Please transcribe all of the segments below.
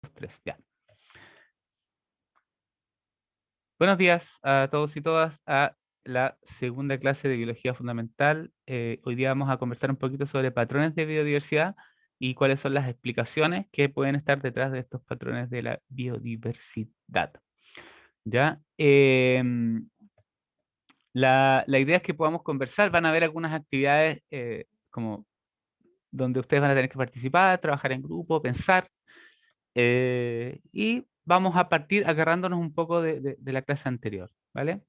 Tres, ya. Buenos días a todos y todas a la segunda clase de Biología Fundamental. Hoy día vamos a conversar un poquito sobre patrones de biodiversidad y cuáles son las explicaciones que pueden estar detrás de estos patrones de la biodiversidad. ¿Ya? La idea es que podamos conversar, van a haber algunas actividades como donde ustedes van a tener que participar, trabajar en grupo, pensar. Y vamos a partir agarrándonos un poco de la clase anterior, ¿vale?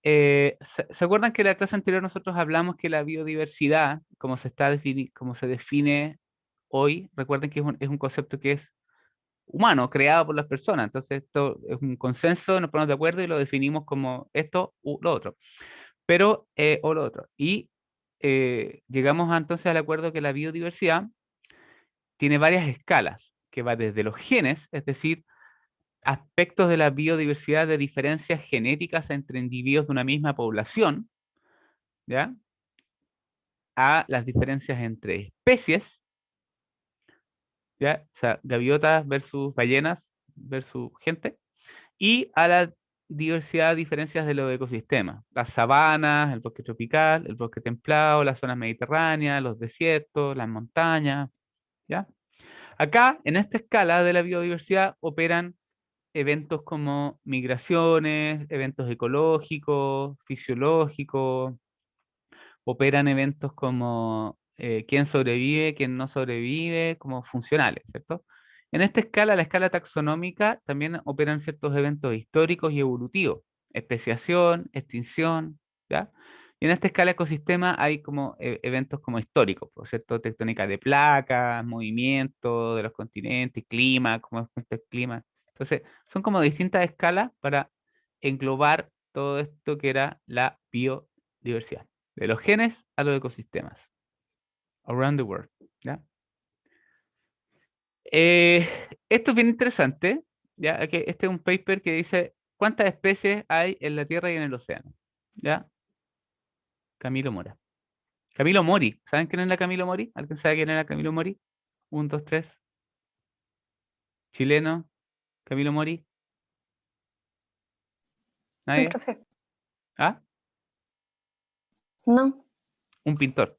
¿Se acuerdan que en la clase anterior nosotros hablamos que la biodiversidad, como se define hoy, recuerden que es un concepto que es humano, creado por las personas, entonces esto es un consenso, nos ponemos de acuerdo y lo definimos como esto u lo otro, pero, o lo otro. Y llegamos entonces al acuerdo que la biodiversidad tiene varias escalas, que va desde los genes, es decir, aspectos de la biodiversidad de diferencias genéticas entre individuos de una misma población, ¿ya? A las diferencias entre especies, ¿ya? O sea, gaviotas versus ballenas versus gente, y a la diversidad, diferencias de los ecosistemas, las sabanas, el bosque tropical, el bosque templado, las zonas mediterráneas, los desiertos, las montañas, ¿ya? Acá, en esta escala de la biodiversidad, operan eventos como migraciones, eventos ecológicos, fisiológicos, operan eventos como quién sobrevive, quién no sobrevive, como funcionales, ¿cierto? En esta escala, la escala taxonómica, también operan ciertos eventos históricos y evolutivos, especiación, extinción, ¿ya? Y en esta escala ecosistema hay como eventos como históricos, por cierto, tectónica de placas, movimiento de los continentes, clima, cómo es el clima. Entonces, son como distintas escalas para englobar todo esto que era la biodiversidad. De los genes a los ecosistemas. Around the world. ¿Ya? Eh, Esto es bien interesante. ¿Ya? Este es un paper que dice cuántas especies hay en la Tierra y en el océano. ¿Ya? Camilo Mora. Camilo Mori. ¿Saben quién es la Camilo Mori? ¿Alguien sabe quién era Camilo Mori? Un, dos, tres. Chileno. Camilo Mori. Sí, ¿Nadie? profe. ¿Ah? No, Un pintor.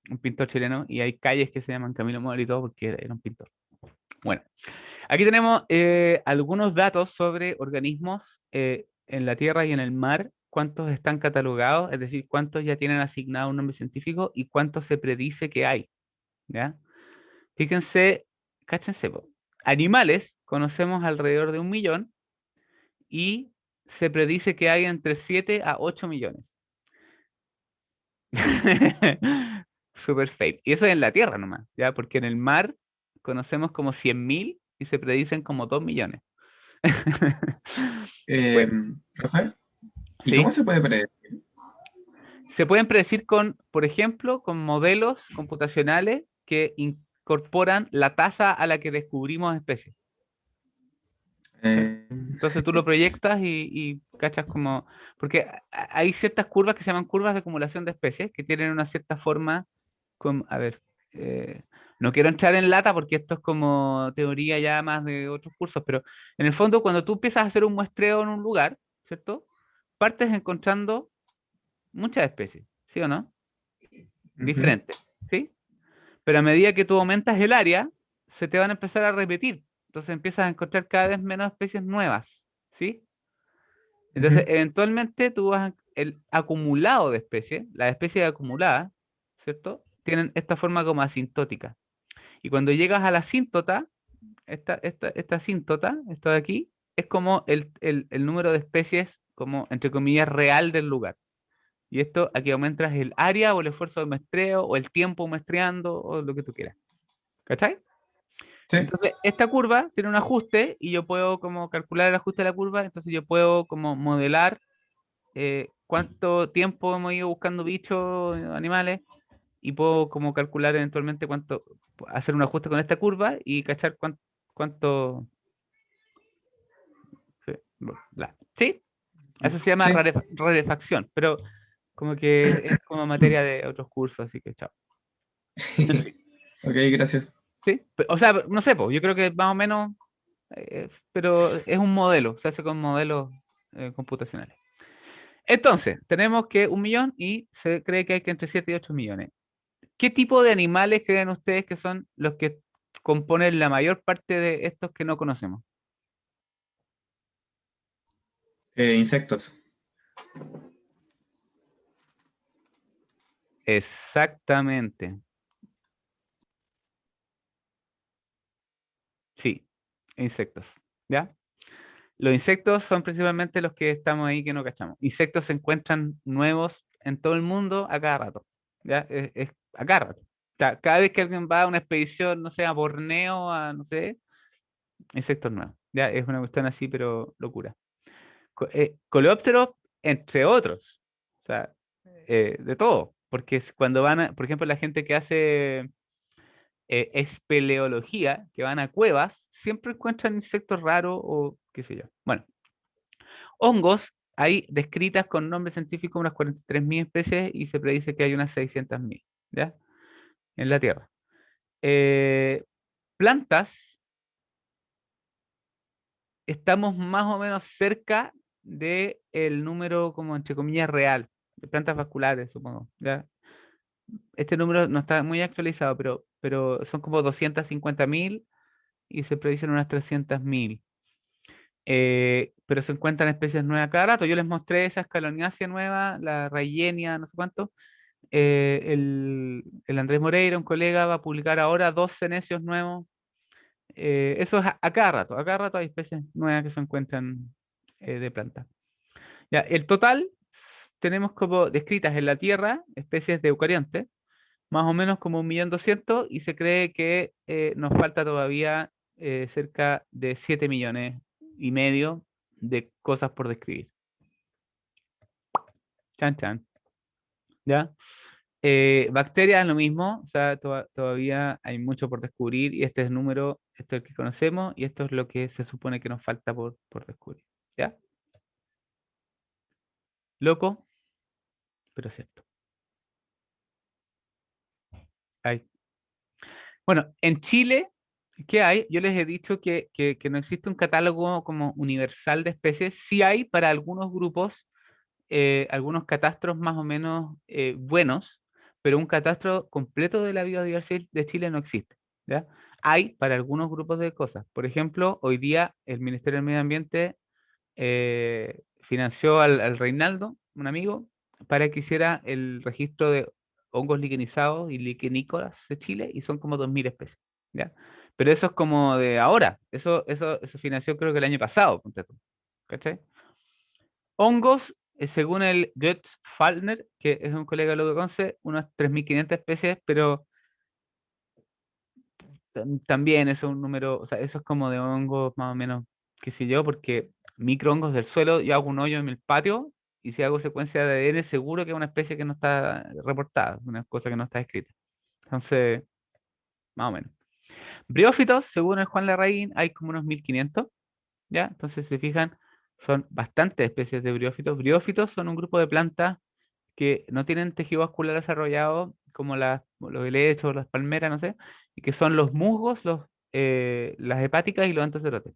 Un pintor chileno. Y hay calles que se llaman Camilo Mori y todo porque era un pintor. Bueno. Aquí tenemos algunos datos sobre organismos en la tierra y en el mar, cuántos están catalogados, es decir, cuántos ya tienen asignado un nombre científico y cuántos se predice que hay, ¿ya? Fíjense, cáchense, po. Animales, conocemos alrededor de 1 millón y se predice que hay entre 7 a 8 millones. Super fake. Y eso es en la tierra nomás, ¿ya? Porque en el mar conocemos como 100.000 y se predicen como 2 millones. Eh, Bueno, Rafael, ¿y cómo sí. se puede predecir? Se pueden predecir con, por ejemplo, con modelos computacionales que incorporan la tasa a la que descubrimos especies. ¿Cachai? Eh, Entonces tú lo proyectas y cachas como... Porque hay ciertas curvas que se llaman curvas de acumulación de especies que tienen una cierta forma... A ver, no quiero entrar en lata porque esto es como teoría ya más de otros cursos, pero en el fondo cuando tú empiezas a hacer un muestreo en un lugar, ¿cierto? Partes encontrando muchas especies, ¿sí o no? Ujú. Diferentes, ¿sí? Pero a medida que tú aumentas el área, se te van a empezar a repetir. Entonces empiezas a encontrar cada vez menos especies nuevas, ¿sí? Entonces, Ujú. eventualmente tú vas el acumulado de especies, las especies acumuladas, ¿cierto? Tienen esta forma como asintótica. Y cuando llegas a la asíntota, esta asíntota, esto de aquí, es como el número de especies, como entre comillas, real del lugar. Y esto aquí aumentas el área o el esfuerzo de muestreo o el tiempo muestreando o lo que tú quieras. ¿Cachai? Sí. Entonces, esta curva tiene un ajuste y yo puedo como calcular el ajuste de la curva, entonces yo puedo como modelar cuánto tiempo hemos ido buscando bichos, animales, y puedo como calcular eventualmente cuánto, hacer un ajuste con esta curva y cachar cuánto, sí, bla. ¿Sí? Eso se llama Sí. rarefacción, pero como que es como materia de otros cursos, así que chao. En fin. Ok, gracias. ¿sí? O sea, no sé, pues, yo creo que más o menos, pero es un modelo, se hace con modelos computacionales. Entonces, tenemos que 1 millón y se cree que hay que entre 7 y 8 millones. ¿Qué tipo de animales creen ustedes que son los que componen la mayor parte de estos que no conocemos? Insectos. Exactamente. Sí, insectos. ¿Ya? Los insectos son principalmente los que estamos ahí que no cachamos. Insectos se encuentran nuevos en todo el mundo a cada rato. ¿Ya? Es a cada rato. O sea, cada vez que alguien va a una expedición, no sé, a Borneo, a no sé, insectos nuevos. Ya, es una cuestión así, pero locura. Coleópteros, entre otros. O sea, de todo. Porque cuando van a, por ejemplo, la gente que hace espeleología, que van a cuevas, siempre encuentran insectos raros o qué sé yo. Bueno, hongos, hay descritas con nombre científico unas 43.000 especies y se predice que hay unas 600.000, ¿ya? En la Tierra. Eh, plantas, estamos más o menos cerca del número, como entre comillas, real, de plantas vasculares, supongo, ¿ya? Este número no está muy actualizado, pero son como 250.000 y se predicen unas 300.000. Pero se encuentran especies nuevas cada rato. Yo les mostré esa escaloniacia nueva, la Rayenia, no sé cuánto. El Andrés Moreira, un colega, va a publicar ahora 2 cenecios nuevos. Eso es a cada rato hay especies nuevas que se encuentran de plantas. Ya, el total tenemos como descritas en la Tierra especies de eucariontes, más o menos como 1.200.000 y se cree que nos falta todavía cerca de 7,5 millones de cosas por describir. Chan, chan. ¿Ya? Bacterias es lo mismo, o sea, todavía hay mucho por descubrir y este es el número, este es el que conocemos y esto es lo que se supone que nos falta por descubrir. ¿Ya? Loco, pero cierto. Hay. Bueno, en Chile, ¿qué hay? Yo les he dicho que no existe un catálogo como universal de especies. Sí hay para algunos grupos, algunos catastros más o menos buenos, pero un catastro completo de la biodiversidad de Chile no existe. ¿Ya? Hay para algunos grupos de cosas. Por ejemplo, hoy día el Ministerio del Medio Ambiente financió al Reinaldo, un amigo, para que hiciera el registro de hongos liquenizados y liquenícolas de Chile, y son como 2.000 especies, ¿ya? Pero eso es como de ahora, eso financió creo que el año pasado, ponte tú, ¿cachai? Hongos, según el Götz Fallner, que es un colega de lo que conoce, unas 3.500 especies, pero también eso es un número, o sea, eso es como de hongos más o menos, qué sé yo, porque microhongos del suelo, yo hago un hoyo en el patio y si hago secuencia de ADN, seguro que es una especie que no está reportada, una cosa que no está escrita. Entonces, más o menos. Briófitos, según el Juan Larraín, hay como unos 1.500, ¿ya? Entonces, si se fijan, son bastantes especies de briófitos. Briófitos son un grupo de plantas que no tienen tejido vascular desarrollado, como los helechos, las palmeras, no sé, y que son los musgos, las hepáticas y los antocerotes.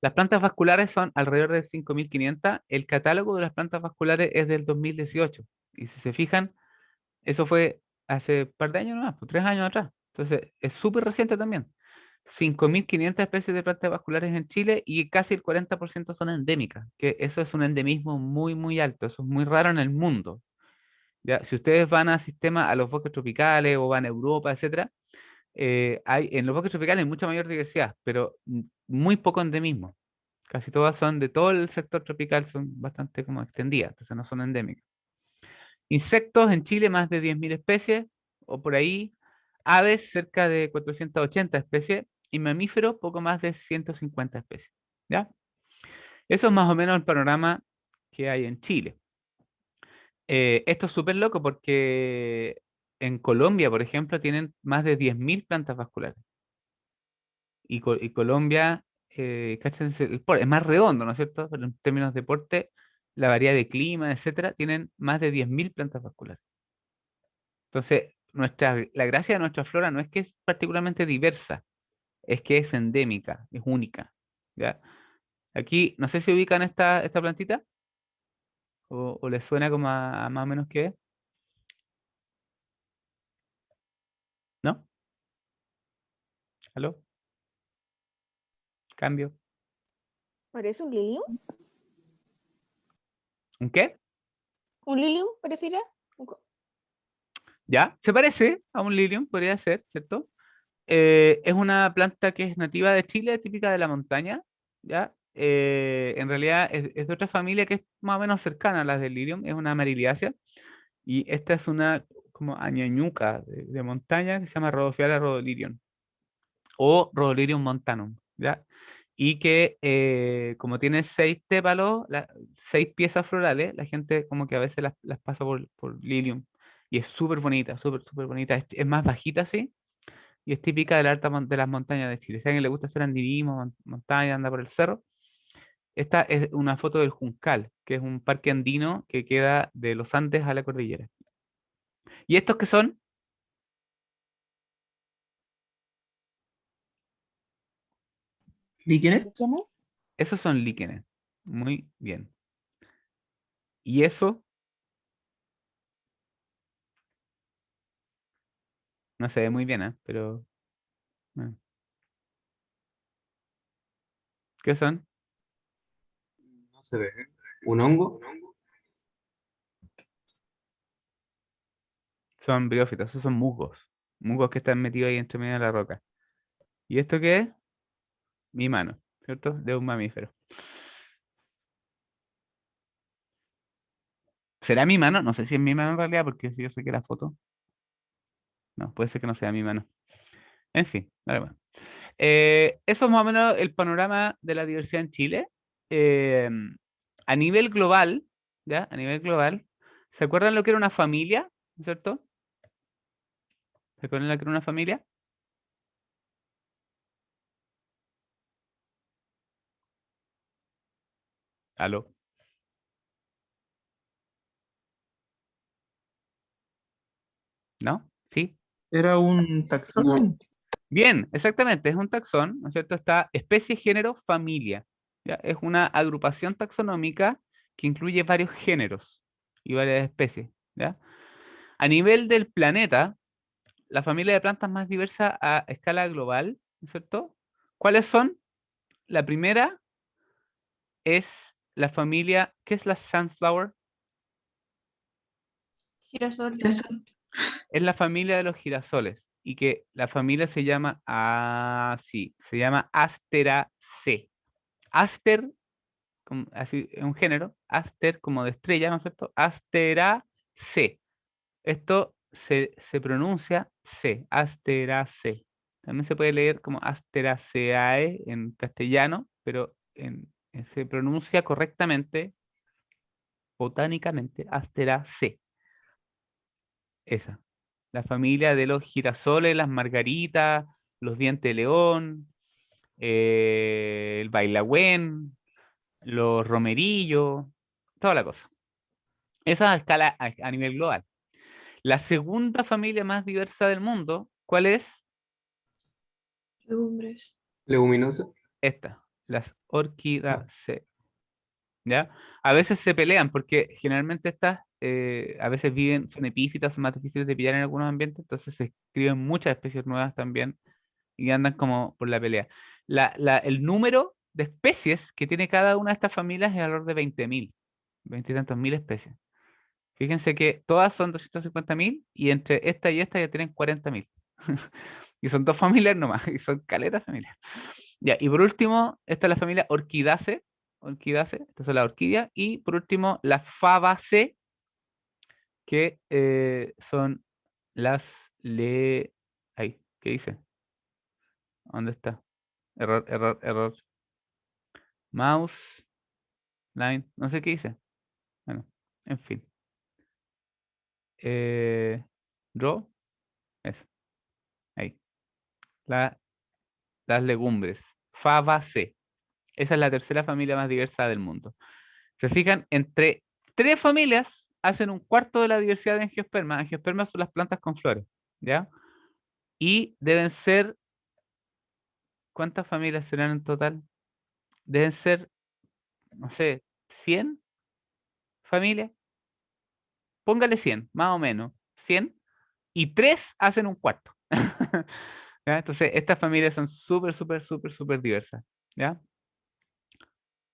Las plantas vasculares son alrededor de 5.500. El catálogo de las plantas vasculares es del 2018. Y si se fijan, eso fue hace un par de años nomás, pues, 3 años atrás. Entonces, es súper reciente también. 5.500 especies de plantas vasculares en Chile y casi el 40% son endémicas, que eso es un endemismo muy, muy alto. Eso es muy raro en el mundo. ¿Ya? Si ustedes van a los bosques tropicales o van a Europa, etcétera, en los bosques tropicales hay mucha mayor diversidad, pero muy poco endemismo. Casi todas son de todo el sector tropical, son bastante como extendidas, entonces no son endémicas. Insectos en Chile, más de 10.000 especies, o por ahí. Aves, cerca de 480 especies. Y mamíferos, poco más de 150 especies. ¿Ya? Eso es más o menos el panorama que hay en Chile. Esto es súper loco porque en Colombia, por ejemplo, tienen más de 10.000 plantas vasculares. Y Colombia, cáchense, es más redondo, ¿no es cierto? Pero en términos de porte, la variedad de clima, etcétera, tienen más de 10.000 plantas vasculares. Entonces, la gracia de nuestra flora no es que es particularmente diversa, es que es endémica, es única. ¿Ya? Aquí, no sé si ubican esta plantita o les suena como a más o menos qué es, ¿no? ¿Aló? ¿Cambio? ¿Parece un lilium? ¿Un qué? ¿Un lilium pareciera? ¿Ya? Se parece a un lilium, podría ser, ¿cierto? Es una planta que es nativa de Chile, típica de la montaña, ¿ya? En realidad es de otra familia que es más o menos cercana a las del lirium, es una amariliácea, y esta es una como añañuca de montaña que se llama Rhodophylla rhododendron o Rhododendron montanum, ¿ya? Y que como tiene 6 tépalos, 6 piezas florales, la gente como que a veces las pasa por lilium, y es súper bonita, súper bonita, es más bajita, sí, y es típica de, de las montañas de Chile. Si a alguien le gusta hacer andinismo, montaña, anda por el cerro, esta es una foto del Juncal, que es un parque andino que queda de los Andes a la cordillera. ¿Y estos qué son? ¿Líquenes? Esos son líquenes. Muy bien. ¿Y eso? No se ve muy bien, ¿eh? Pero... bueno. ¿Qué son? No se ve. ¿Un hongo? Son briófitos, esos son musgos. Musgos que están metidos ahí entre medio de la roca. ¿Y esto qué es? Mi mano, ¿cierto? De un mamífero. ¿Será mi mano? No sé si es mi mano en realidad, porque si yo sé que la foto. No, puede ser que no sea mi mano. En fin, vale, bueno. Eso es más o menos el panorama de la diversidad en Chile. Eh, a nivel global, ¿ya? A nivel global, ¿se acuerdan lo que era una familia? ¿Cierto? ¿Se acuerdan lo que era una familia? ¿Aló? ¿No? ¿Sí? ¿Era un No. taxón? Bien, exactamente, es un taxón, ¿no es cierto? Está especie, género, familia. ¿Ya? Es una agrupación taxonómica que incluye varios géneros y varias especies, ¿ya? A nivel del planeta, la familia de plantas más diversa a escala global, ¿no es cierto? ¿Cuáles son? La primera es la familia, ¿qué es la sunflower? Girasol. Es la familia de los girasoles y que la familia se llama, sí, se llama Asteraceae. Aster, así, es un género, Aster como de estrella, ¿no es cierto? Asteraceae. Esto se pronuncia C, Asteraceae. También se puede leer como Asteraceae en castellano, pero se pronuncia correctamente, botánicamente, Asteraceae. Esa. La familia de los girasoles, las margaritas, los dientes de león, el bailagüén, los romerillos, toda la cosa. Esa a escala a nivel global. La segunda familia más diversa del mundo, ¿cuál es? Legumbres. Leguminosa. Esta, las orquidáceas. ¿Ya? A veces se pelean porque generalmente estas a veces viven, son epífitas, son más difíciles de pillar en algunos ambientes, entonces se escriben muchas especies nuevas también y andan como por la pelea. El número de especies que tiene cada una de estas familias es alrededor de 20.000, 20 y tantos mil especies. Fíjense que todas son 250.000 y entre esta y esta ya tienen 40.000. Y son dos familias nomás, y son caletas familias. Ya, y por último, esta es la familia Orchidaceae. Orchidaceae, estas son las orquídeas. Y por último, las Fabaceae, que son las le... Ay, ¿qué dice? ¿Dónde está? Error, error, error. Mouse, line, no sé qué dice. Bueno, en fin. Eh, draw, eso, ahí. La, las legumbres. Fabaceae. Esa es la tercera familia más diversa del mundo. Se fijan, entre 3 familias hacen un cuarto de la diversidad de angiospermas. Angiospermas son las plantas con flores. ¿ya? Y deben ser, ¿cuántas familias serán en total? Deben ser, no sé, 100 familias. Póngale 100 más o menos, 100 y 3 hacen un cuarto. ¿Ya? Entonces, estas familias son súper, súper, súper, súper diversas, ¿ya?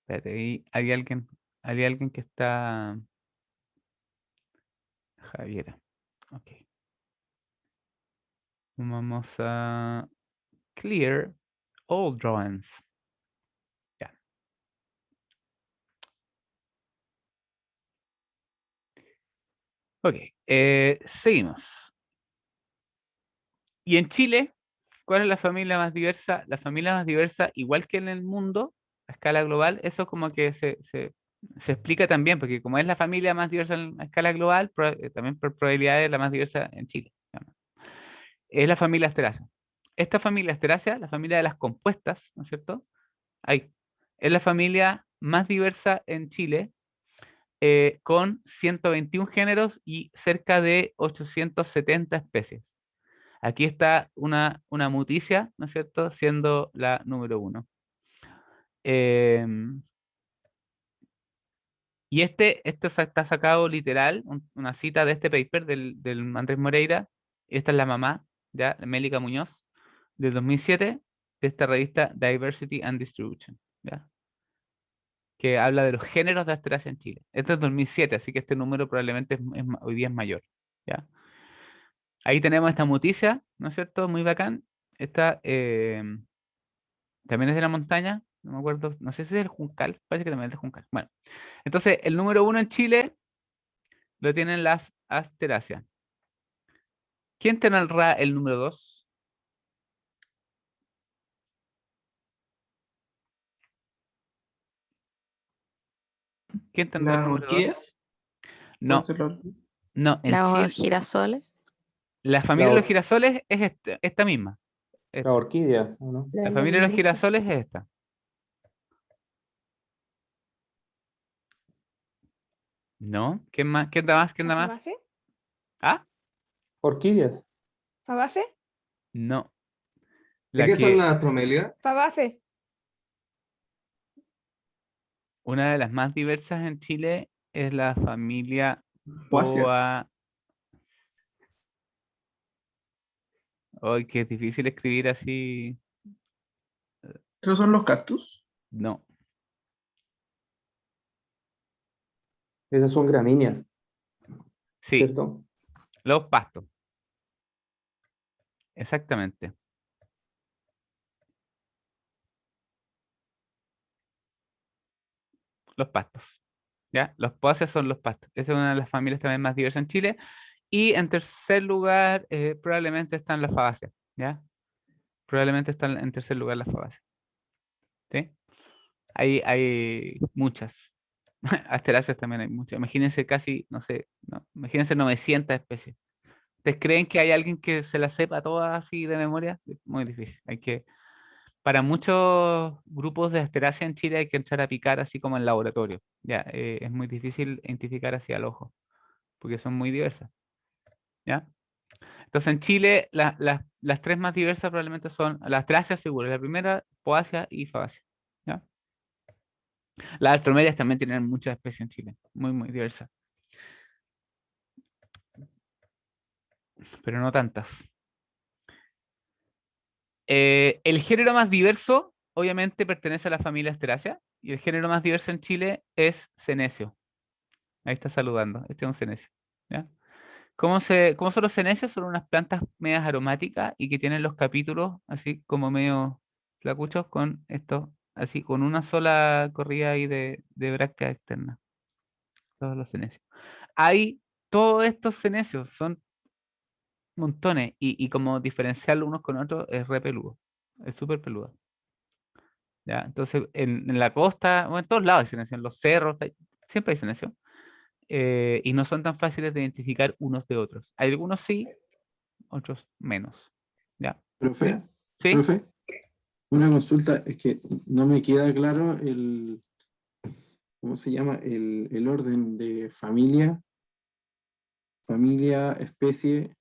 Espérate, ahí hay alguien que está... Javiera, ok. Vamos a clear all drawings. Ya. Ok, seguimos. Y en Chile, ¿cuál es la familia más diversa? La familia más diversa, igual que en el mundo, a escala global, eso como que se explica también, porque como es la familia más diversa a escala global, también por probabilidad es la más diversa en Chile. Digamos. Es la familia Asterácea. Esta familia Asterácea, la familia de las compuestas, ¿no es cierto? Ahí. Es la familia más diversa en Chile, con 121 géneros y cerca de 870 especies. Aquí está una muticia, ¿no es cierto?, siendo la número 1. Y esto está sacado literal, una cita de este paper del Andrés Moreira. Esta es la mamá, ya, Mélica Muñoz, del 2007, de esta revista Diversity and Distribution, ¿ya? Que habla de los géneros de Asteraceae en Chile. Este es 2007, así que este número probablemente hoy día es mayor, ¿ya? Ahí tenemos esta muticia, ¿no es cierto? Muy bacán. Esta también es de la montaña, no me acuerdo, no sé si es del Juncal, parece que también es del Juncal. Bueno, entonces el número 1 en Chile lo tienen las Asteraceae. ¿Quién tendrá el número 2? ¿Quién tendrá el ¿Las número 2? orquídeas? ¿Puede No, ser la orquídea? no, en Los Chile, girasoles. la La, familia de los or- girasoles es esta misma. la Esta. orquídea, ¿o no? La familia de los girasoles es esta. ¿No? ¿Quién más? ¿Quién da más? ¿Quién ¿La da más? Fabaceae? ¿Ah? Orquídeas. ¿Fabaceae? No. ¿De La qué son que, las bromelias? ¿Fabaceae? una de las más diversas en Chile es la familia Poáceas. Boa. Ay, que es difícil escribir así. ¿Esos son los cactus? No. Esas son gramíneas, Sí, ¿cierto? los pastos. Exactamente. Los pastos. ¿Ya? Los poaceas son los pastos. Esa es una de las familias también más diversas en Chile. Y en tercer lugar, probablemente están las fabáceas. ¿Ya? Probablemente están en tercer lugar las fabáceas. ¿Sí? Hay muchas. Asteráceas también hay muchas. Imagínense casi, no sé, no, imagínense 900 especies. ¿Ustedes creen que hay alguien que se las sepa todas así de memoria? Es muy difícil. Para muchos grupos de Asteraceae en Chile hay que entrar a picar así como en laboratorio. Ya, es muy difícil identificar así al ojo, porque son muy diversas. ¿Ya? Entonces en Chile las tres más diversas probablemente son las Asteraceae seguro, la primera, Poaceae y Fabaceae. ¿Ya? Las Astromedias también tienen muchas especies en Chile, muy, muy diversas, pero no tantas. El género más diverso, obviamente, pertenece a la familia Asteraceae, y el género más diverso en Chile es Senecio. Ahí está saludando, este es un Senecio. ¿Ya? ¿Cómo son los Senecios? Son unas plantas medias aromáticas y que tienen los capítulos así como medio flacuchos con esto, así con una sola corrida ahí de bráctea externa. Todos los Senecios. Hay todos estos Senecios, son montones, y como diferenciarlo unos con otros es re peludo, es súper peludo. ¿Ya? Entonces, en la costa, bueno, en todos lados hay senecio, en los cerros, siempre hay senecio, y no son tan fáciles de identificar unos de otros. Hay algunos sí, otros menos. ¿Ya? Profe, ¿Sí? profe, una consulta, es que no me queda claro ¿cómo se llama? El orden de familia, especie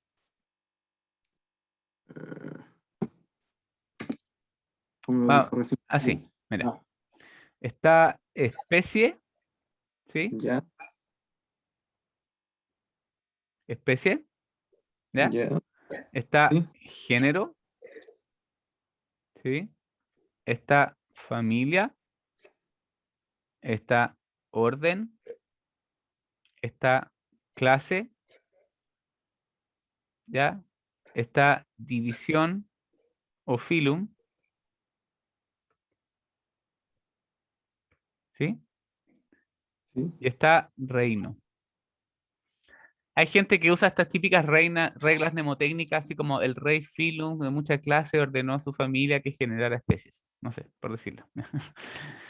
Como lo dijo recién. Así, mira. Ah, Está especie, ¿sí? ya, Especie, ¿ya? ya, Está sí, género, ¿sí? Está familia, está orden, está clase, ¿ya? Está división o filum, ¿sí? sí. Y está reino. Hay gente que usa estas típicas reglas mnemotécnicas, así como el rey Filum de mucha clase ordenó a su familia que generara especies. No sé, por decirlo.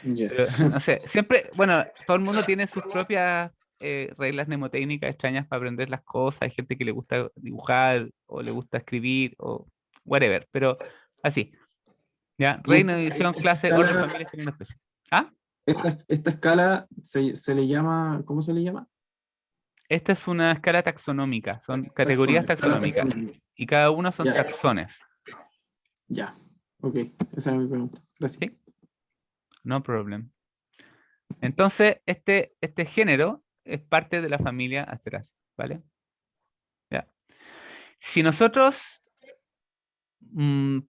Ya. Pero, no sé, siempre, bueno, todo el mundo tiene sus propias reglas mnemotécnicas extrañas para aprender las cosas. Hay gente que le gusta dibujar o le gusta escribir o whatever. Pero así, ¿ya? Y Reino, división, clase, orden, familia, género, especie. ¿Ah? esta escala se le llama, ¿cómo se le llama? Esta es una escala taxonómica, son categorías Escala taxonómicas taxonómica. y cada uno son Ya. taxones. Ya. Ok, esa era mi pregunta. Gracias. ¿Sí? No problem. Entonces, este género es parte de la familia Asteraceae, ¿vale? Ya. Si nosotros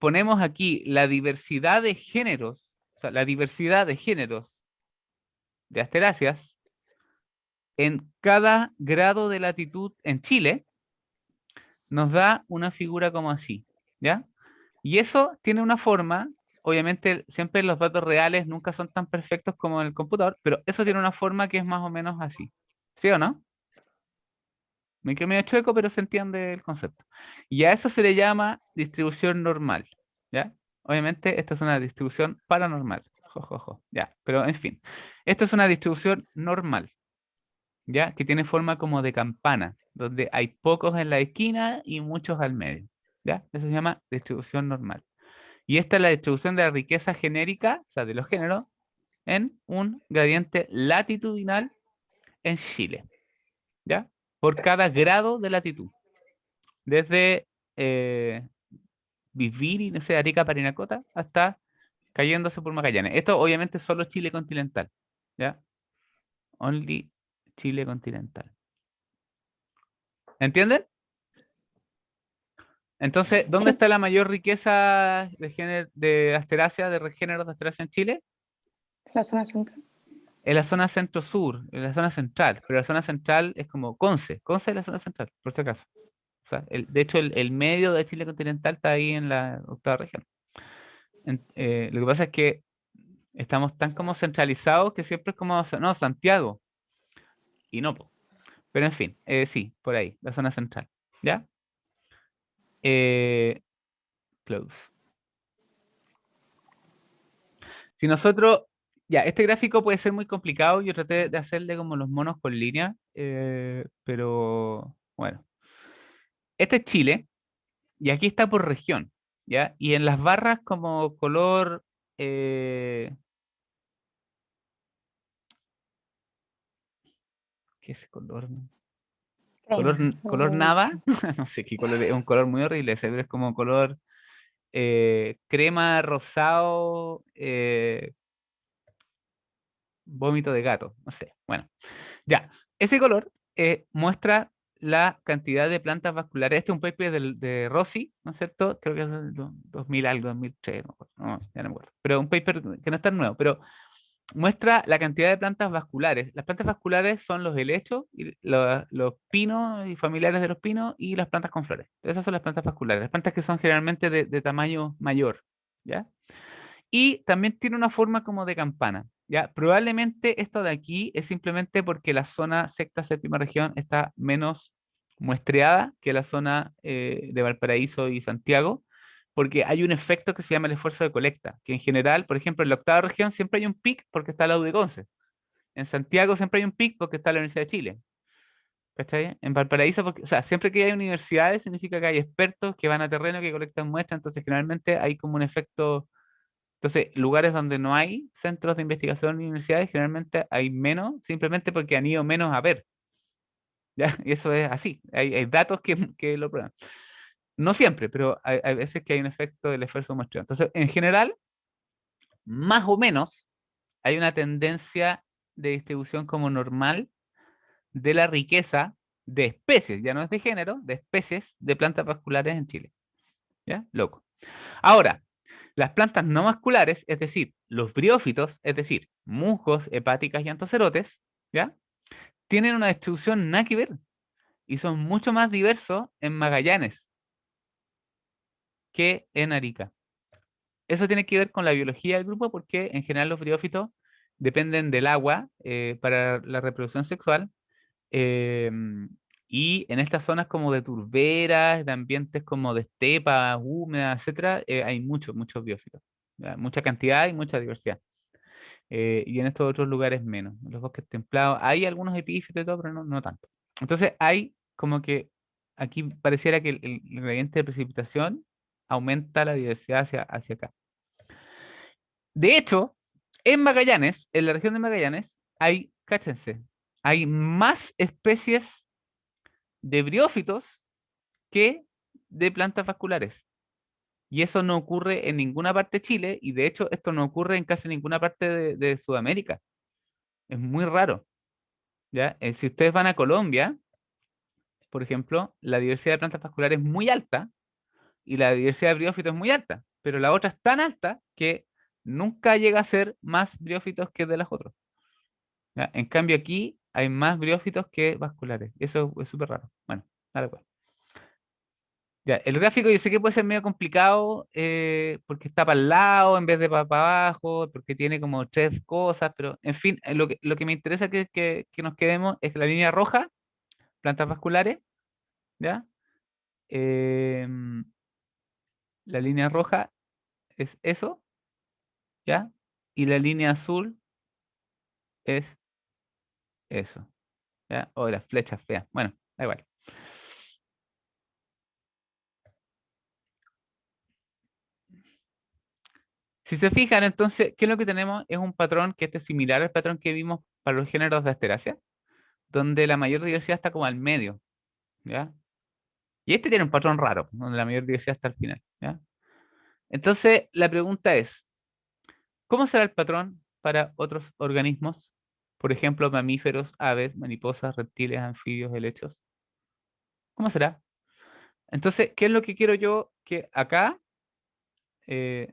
ponemos aquí la diversidad de géneros, o sea, la diversidad de géneros de Asteráceas en cada grado de latitud en Chile, nos da una figura como así, ¿ya? Y eso tiene una forma, obviamente siempre los datos reales nunca son tan perfectos como en el computador, pero eso tiene una forma que es más o menos así, ¿sí o no? Me quedé medio chueco, pero se entiende el concepto. Y a eso se le llama distribución normal, ¿ya? Obviamente esta es una distribución paranormal, jojojo, ya, pero en fin. Esto es una distribución normal, ¿ya? Que tiene forma como de campana, donde hay pocos en la esquina y muchos al medio, ¿ya? Eso se llama distribución normal. Y esta es la distribución de la riqueza genérica, o sea, de los géneros, en un gradiente latitudinal en Chile, ¿ya? Por cada grado de latitud. Desde Viviri, no sé, Arica, Parinacota, hasta cayéndose por Magallanes. Esto obviamente es solo Chile continental, ¿ya? Only Chile continental. ¿Entienden? Entonces, ¿dónde Sí. está la mayor riqueza de género, de Asteraceae, de géneros de Asteraceae en Chile? La zona central. En la zona centro-sur, en la zona central, pero la zona central es como Conce. Conce es la zona central, por si acaso. O sea, de hecho, el medio de Chile continental está ahí en la octava región. Lo que pasa es que estamos tan como centralizados que siempre es como, no, Santiago, y no, po. Pero en fin, sí, por ahí, la zona central. ¿Ya? Close. Si nosotros, ya, este gráfico puede ser muy complicado, yo traté de hacerle como los monos con línea, pero bueno. Este es Chile, y aquí está por región, ¿ya? Y en las barras como color, ¿qué es color? Color, Crema. color nada, no sé qué color es, un color muy horrible, ese, pero es como color crema, rosado, vómito de gato, no sé. Bueno, ya, ese color muestra la cantidad de plantas vasculares. Este es un paper de Rossi, ¿no es cierto? Creo que es del 2000 algo, 2003, no, me acuerdo, no, ya no me acuerdo. Pero un paper que no es tan nuevo, pero muestra la cantidad de plantas vasculares. Las plantas vasculares son los helechos, y los pinos y familiares de los pinos y las plantas con flores. Esas son las plantas vasculares, las plantas que son generalmente de tamaño mayor, ¿ya? Y también tiene una forma como de campana, ¿ya? Probablemente esto de aquí es simplemente porque la zona sexta, séptima región está menos muestreada que la zona de Valparaíso y Santiago, porque hay un efecto que se llama el esfuerzo de colecta, que en general, por ejemplo, en la octava región siempre hay un pic porque está la U de Conce. En Santiago siempre hay un pic porque está la Universidad de Chile. ¿Cachai? En Valparaíso, porque, o sea, siempre que hay universidades significa que hay expertos que van a terreno, que colectan muestras, entonces generalmente hay como un efecto. Entonces, lugares donde no hay centros de investigación y universidades, generalmente hay menos, simplemente porque han ido menos a ver. ¿Ya? Y eso es así. Hay datos que lo prueban. No siempre, pero hay veces que hay un efecto del esfuerzo muestreo. Entonces, en general, más o menos, hay una tendencia de distribución como normal de la riqueza de especies, ya no es de género, de especies de plantas vasculares en Chile. ¿Ya? Loco. Ahora, las plantas no vasculares, es decir, los briófitos, es decir, musgos, hepáticas y antocerotes, ¿ya? Tienen una distribución nada que ver y son mucho más diversos en Magallanes que en Arica. Eso tiene que ver con la biología del grupo porque en general los briófitos dependen del agua para la reproducción sexual eh, y en estas zonas como de turberas, de ambientes como de estepas húmedas, etcétera, hay muchos biófitos, ¿ya? Mucha cantidad y mucha diversidad. Y en estos otros lugares menos. En los bosques templados hay algunos epífitos y todo, pero no tanto. Entonces hay como que aquí pareciera que el gradiente de precipitación aumenta la diversidad hacia acá. De hecho, en Magallanes, en la región de Magallanes, hay, cáchense, hay más especies de briófitos que de plantas vasculares. Y eso no ocurre en ninguna parte de Chile, y de hecho esto no ocurre en casi ninguna parte de Sudamérica. Es muy raro. ¿Ya? Si ustedes van a Colombia, por ejemplo, la diversidad de plantas vasculares es muy alta y la diversidad de briófitos es muy alta, pero la otra es tan alta que nunca llega a ser más briófitos que de las otras. ¿Ya? En cambio aquí hay más briófitos que vasculares. Eso es súper raro. Bueno, nada pues. Ya, el gráfico yo sé que puede ser medio complicado porque está para el lado en vez de para abajo, porque tiene como tres cosas, pero en fin, lo que me interesa que nos quedemos es la línea roja, plantas vasculares, ¿ya? Em, la línea roja es eso, ¿ya? Y la línea azul es eso, ¿ya? O las flechas feas. Bueno, da igual. Si se fijan, entonces, ¿qué es lo que tenemos? Es un patrón que este es similar al patrón que vimos para los géneros de Asteraceae, donde la mayor diversidad está como al medio, ¿ya? Y este tiene un patrón raro, donde la mayor diversidad está al final, ¿ya? Entonces, la pregunta es, ¿cómo será el patrón para otros organismos? Por ejemplo, mamíferos, aves, mariposas, reptiles, anfibios, helechos. ¿Cómo será? Entonces, ¿qué es lo que quiero yo? Que acá eh,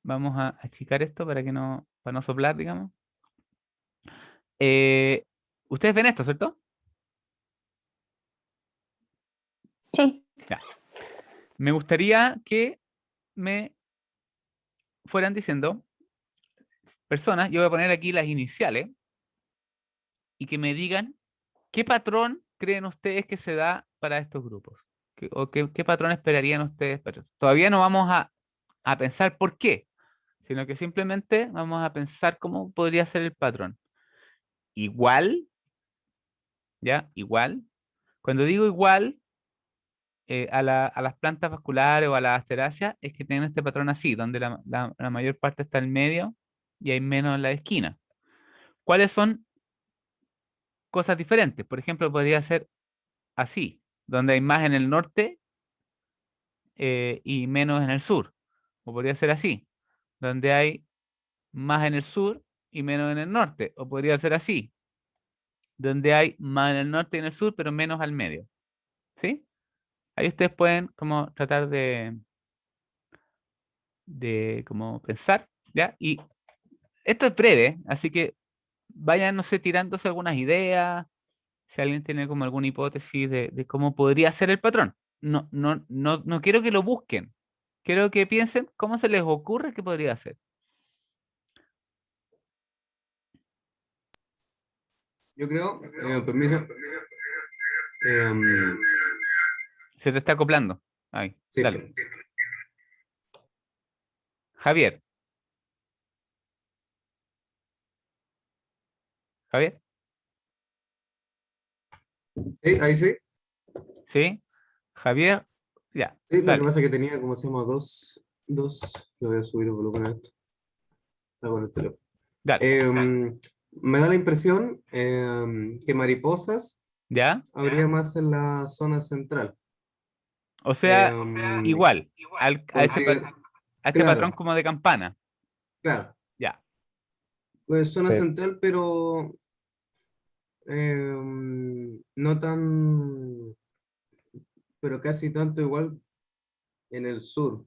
vamos a achicar esto para no soplar, digamos. Eh, Ustedes ven esto, ¿cierto? Sí. Ya. Me gustaría que me fueran diciendo personas, yo voy a poner aquí las iniciales, y que me digan qué patrón creen ustedes que se da para estos grupos. ¿Qué patrón esperarían ustedes? Todavía no vamos a pensar por qué, sino que simplemente vamos a pensar cómo podría ser el patrón. Igual, ¿ya? Igual. Cuando digo igual a las plantas vasculares o a las asteráceas, es que tienen este patrón así, donde la mayor parte está en medio y hay menos en la esquina. ¿Cuáles son cosas diferentes? Por ejemplo, podría ser así, donde hay más en el norte y menos en el sur. O podría ser así, donde hay más en el sur y menos en el norte. O podría ser así, donde hay más en el norte y en el sur, pero menos al medio. ¿Sí? Ahí ustedes pueden como tratar de como pensar, ¿ya? Y esto es breve, así que vayan, no sé, tirándose algunas ideas, si alguien tiene como alguna hipótesis de cómo podría ser el patrón. No quiero que lo busquen, quiero que piensen cómo se les ocurre que podría ser. Yo creo, permiso. em, Se te está acoplando. Ahí, sí, dale. Javier. Javier, sí, ahí sí. ¿sí? Javier, ya, Sí, lo que dale. pasa es que tenía, como se llama, dos. Le voy a subir el volumen a esto. Está con el teléfono. Dale. Me da la impresión que mariposas ¿Ya? habría más en la zona central. O sea, igual, a porque, este patrón claro, como de campana. claro. Ya. Pues zona Pero, central, pero no tan, pero casi tanto igual en el sur.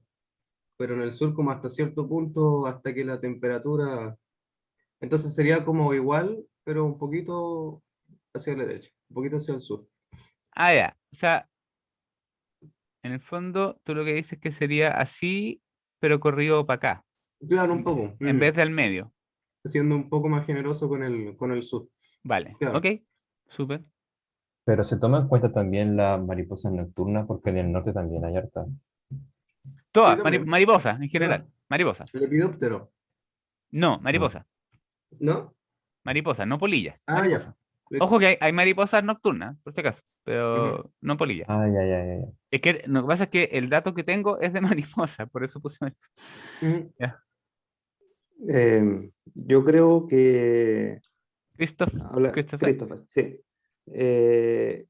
Pero en el sur como hasta cierto punto, hasta que la temperatura... Entonces sería como igual, pero un poquito hacia la derecha, un poquito hacia el sur. Ah, ya. O sea, en el fondo, tú lo que dices que sería así, pero corrido para acá, Claro, un poco. en vez del medio. Siendo un poco más generoso con el sur. Vale. Claro. Ok. Súper. pero se toma en cuenta también la mariposa nocturna porque en el norte también hay harta. Todas, Sí, también. mariposas en general. Claro. Mariposas. El lepidóptero, No, No. mariposas. ¿no? Mariposas, no polillas. Ah, Mariposas. ya. Listo. Ojo que hay mariposas nocturnas, por si acaso, Ujú. pero no polillas. Ah, ya, ya, ya, ya. Es que lo que pasa es que el dato que tengo es de mariposa, por eso puse mariposa. Ujú. Ya. Yo creo que, Christopher. Christopher, sí.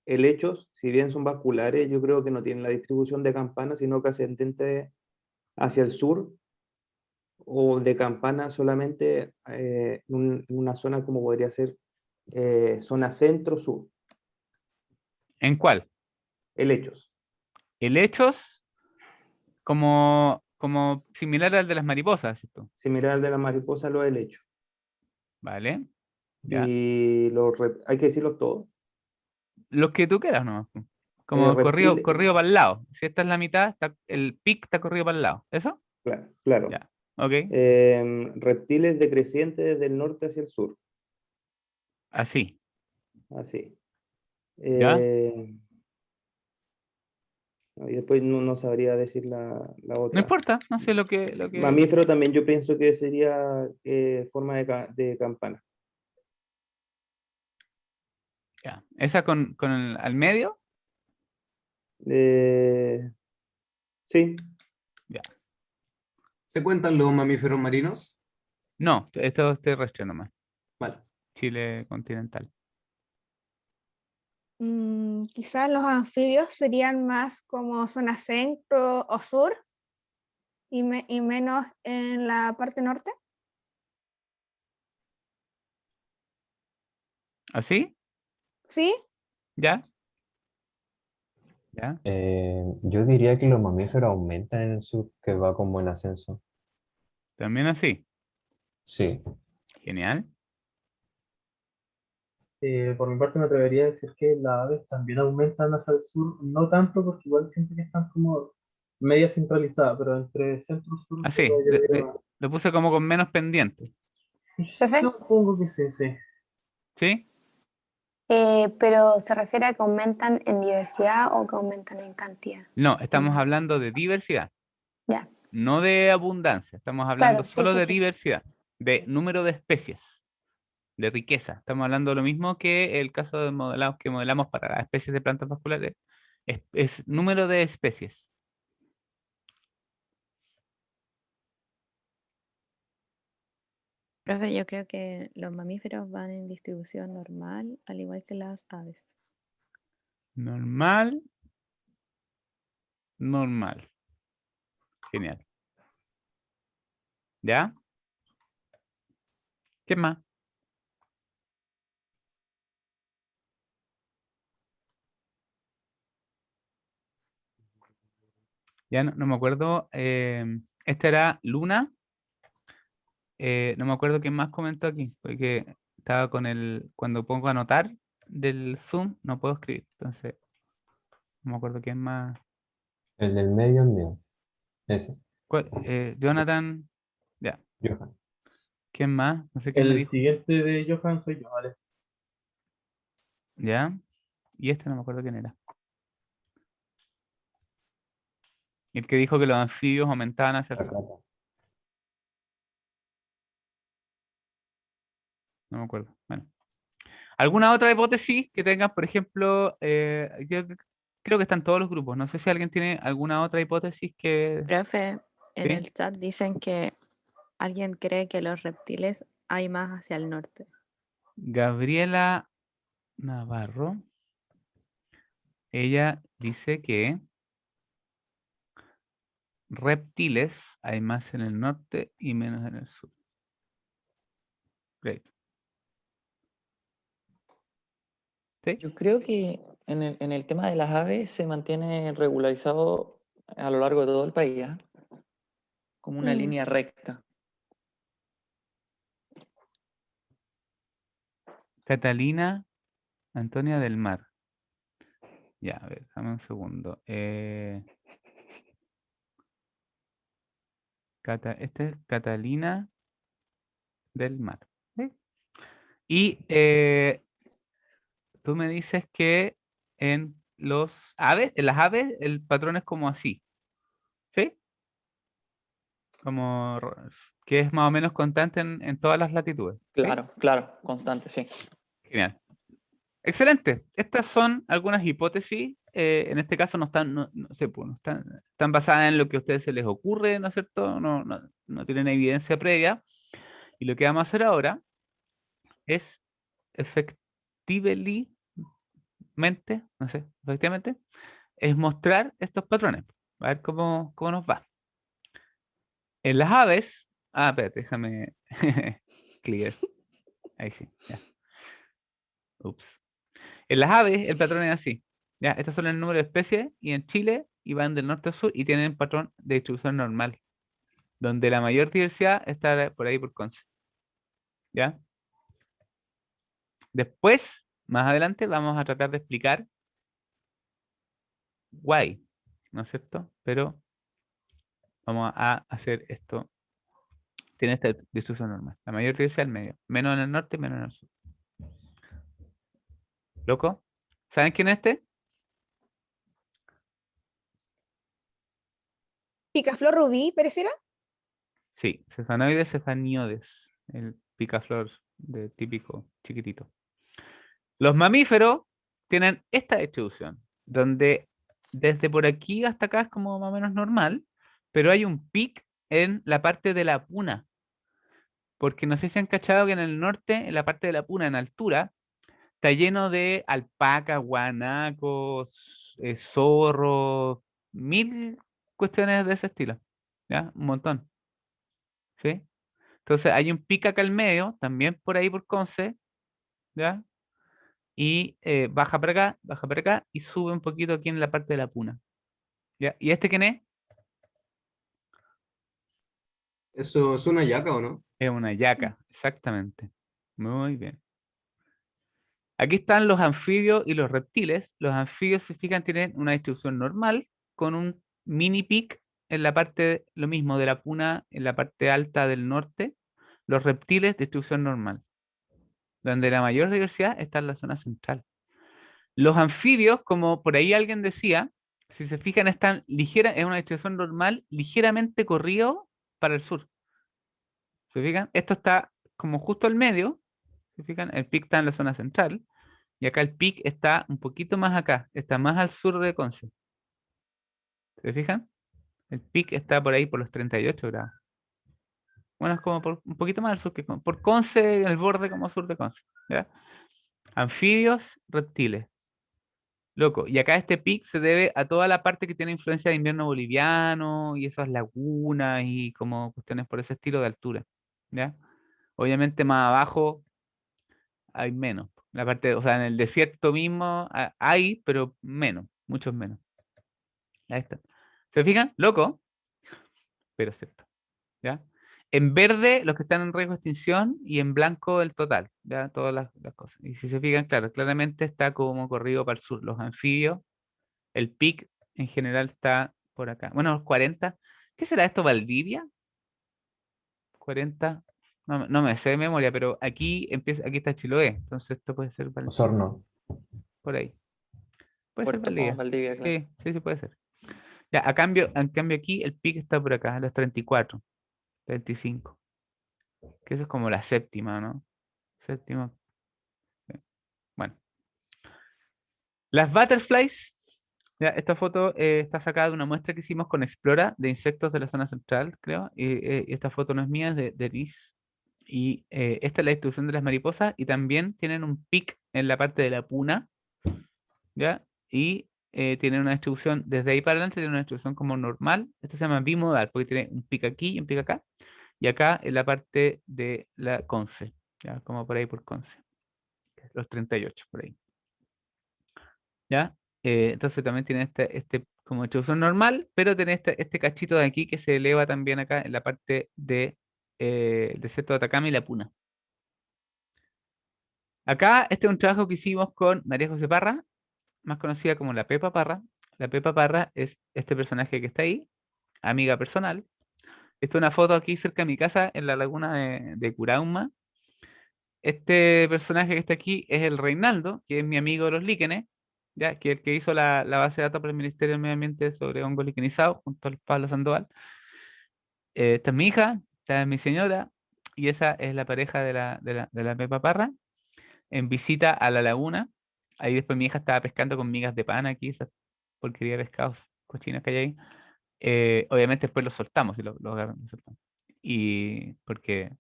Helechos, si bien son vasculares, yo creo que no tienen la distribución de campana, sino que ascendente hacia el sur o de campana solamente en una zona como podría ser zona centro-sur. ¿En cuál? Helechos. Helechos como similar al de las mariposas, ¿cierto? Similar al de la mariposa, los helechos. Vale. Ya. Y hay que decirlos todos. Los que tú quieras nomás, po. Como Reptiles, corrido para el lado. Si esta es la mitad, el pic está corrido para el lado. ¿Eso? claro, claro. Ya. Ok. Reptiles decrecientes desde el norte hacia el sur. Así. Así. ¿Ya? Y después no sabría decir la No otra. importa, no sé lo que... Mamífero también yo pienso que sería forma de campana. Ya. Esa con al medio. Sí, Ya. ¿Se cuentan los mamíferos marinos? No, esto es terrestre nomás. Vale. Chile continental. Quizás los anfibios serían más como zona centro o sur y menos en la parte norte. ¿Así? ¿Sí? ¿Ya? ¿Ya? Yo diría que los mamíferos aumentan en el sur, que va como en ascenso. También así. Sí. Genial. Por mi parte me atrevería a decir que las aves también aumentan hacia el sur, no tanto porque igual siento que están como media centralizadas, pero entre centro y sur Así. yo diría Lo puse como con menos pendientes. Perfecto. supongo que sí, sí. ¿Sí? Pero se refiere a que aumentan en diversidad o que aumentan en cantidad. No, estamos hablando de diversidad, Ya, no de abundancia. Estamos hablando claro, sí, solo sí, de sí. diversidad, de número de especies, de riqueza. Estamos hablando de lo mismo que el caso de modelados que modelamos para las especies de plantas vasculares. Es número de especies. Profe, yo creo que los mamíferos van en distribución normal, al igual que las aves. Normal, normal. Genial. ¿Ya? ¿Qué más? Ya no me acuerdo. Esta era Luna. No me acuerdo quién más comentó aquí, porque estaba con cuando pongo a anotar del Zoom, no puedo escribir. Entonces, no me acuerdo quién más. El del medio, el mío. Ese. Jonathan, ya. Johan. ¿Quién más? No sé quién me El dijo. siguiente de Johan soy yo, ¿vale? ¿Ya? Y este no me acuerdo quién era. El que dijo que los anfibios aumentaban hacia el La sur. plata. No me acuerdo. Bueno. ¿Alguna otra hipótesis que tengas? Por ejemplo, yo creo que están todos los grupos. No sé si alguien tiene alguna otra hipótesis que... Profe, en ¿Sí? el chat dicen que alguien cree que los reptiles hay más hacia el norte. Gabriela Navarro. Ella dice que reptiles hay más en el norte y menos en el sur. Great. ¿Sí? Yo creo que en el tema de las aves se mantiene regularizado a lo largo de todo el país, ¿ah? Como una línea recta. Catalina Antonia del Mar. Ya, a ver, dame un segundo. Este es Catalina del Mar. ¿Sí? Y tú me dices que en las aves, el patrón es como así. ¿Sí? Como que es más o menos constante en todas las latitudes. ¿Sí? Claro, claro, constante, sí. Genial. Excelente. Estas son algunas hipótesis. En este caso no sé, pues, están basadas en lo que a ustedes se les ocurre, ¿no es cierto? No tienen evidencia previa. Y lo que vamos a hacer ahora es efectivamente, efectivamente, es mostrar estos patrones. A ver cómo nos va. En las aves, espérate, déjame clear. Ahí sí, ya. Ups. En las aves, el patrón es así. Ya, estos son el número de especies y en Chile y van del norte a sur y tienen patrón de distribución normal, donde la mayor diversidad está por ahí por Conce. ¿Ya? Después, más adelante, vamos a tratar de explicar why, ¿no es cierto? Pero vamos a hacer esto. Tiene esta distribución normal. La mayor diversidad al medio. Menos en el norte, menos en el sur. ¿Loco? ¿Saben quién es este? Picaflor rubí, ¿pareciera? Sí, Cefanoides cefanioides, el picaflor típico chiquitito. Los mamíferos tienen esta distribución, donde desde por aquí hasta acá es como más o menos normal, pero hay un pic en la parte de la puna, porque no sé si han cachado que en el norte, en la parte de la puna, en altura, está lleno de alpacas, guanacos, zorros, mil cuestiones de ese estilo, ¿ya? Un montón, ¿sí? Entonces hay un pic acá al medio, también por ahí por Conce, ¿ya? Y baja para acá y sube un poquito aquí en la parte de la puna. ¿Ya? ¿Y este quién es? ¿Eso es una yaca o no? Es una yaca, exactamente. Muy bien. Aquí están los anfibios y los reptiles. Los anfibios, si fijan, tienen una distribución normal con un mini pic en la parte, lo mismo, de la puna en la parte alta del norte. Los reptiles, distribución normal, donde la mayor diversidad está en la zona central. Los anfibios, como por ahí alguien decía, si se fijan, están es una distribución normal, ligeramente corrido para el sur. ¿Se fijan? Esto está como justo al medio. ¿Se fijan? El pic está en la zona central. Y acá el pic está un poquito más acá. Está más al sur de Conce. ¿Se fijan? El pic está por ahí por los 38 grados. Bueno, es como un poquito más al sur que por Conce, en el borde como sur de Conce. ¿Ya? Anfibios, reptiles. Loco, y acá este pic se debe a toda la parte que tiene influencia de invierno boliviano y esas lagunas y como cuestiones por ese estilo de altura. ¿Ya? Obviamente más abajo hay menos. La parte, o sea, en el desierto mismo hay, pero menos, muchos menos. Ahí está. ¿Se fijan? Loco, pero cierto. ¿Ya? En verde, los que están en riesgo de extinción, y en blanco, el total. ¿Ya? Todas las cosas. Y si se fijan, claro, claramente está como corrido para el sur. Los anfibios, el pic en general está por acá. Bueno, los 40. ¿Qué será esto, Valdivia? 40. No me sé de memoria, pero aquí está Chiloé. Entonces esto puede ser Valdivia. Osorno. Por ahí. Puede ser Puerto Montt, Valdivia. Valdivia, claro. Sí, puede ser. Ya, en cambio aquí el pic está por acá, a los 34, 35. Que eso es como la séptima, ¿no? Séptima. Sí. Bueno. Las butterflies. Ya, esta foto está sacada de una muestra que hicimos con Explora de insectos de la zona central, creo. Y esta foto no es mía, es de Denise. Y esta es la distribución de las mariposas y también tienen un pic en la parte de la puna, ¿ya? Y tiene una distribución, desde ahí para adelante tiene una distribución como normal. Esto se llama bimodal, porque tiene un pico aquí y un pico acá. Y acá en la parte de la Conce, ya, como por ahí por Conce, los 38 por ahí. ¿Ya? Entonces también tiene este como distribución normal, pero tiene este cachito de aquí que se eleva también acá en la parte de desierto de Atacama y la Puna. Acá este es un trabajo que hicimos con María José Parra, más conocida como la Pepa Parra. La Pepa Parra es este personaje que está ahí, amiga personal. Esta es una foto aquí cerca de mi casa en la laguna de Curauma. Este personaje que está aquí es el Reinaldo, que es mi amigo de los líquenes, ya, que es el que hizo la base de datos para el Ministerio del Medio Ambiente sobre hongos liquenizados, junto al Pablo Sandoval. Esta es mi hija, esta es mi señora, y esa es la pareja de la Pepa Parra, en visita a la laguna. Ahí después mi hija estaba pescando con migas de pan aquí, esas porquería de pescados cochinos que hay ahí. Obviamente después los soltamos y los agarramos y los soltamos. Y porque...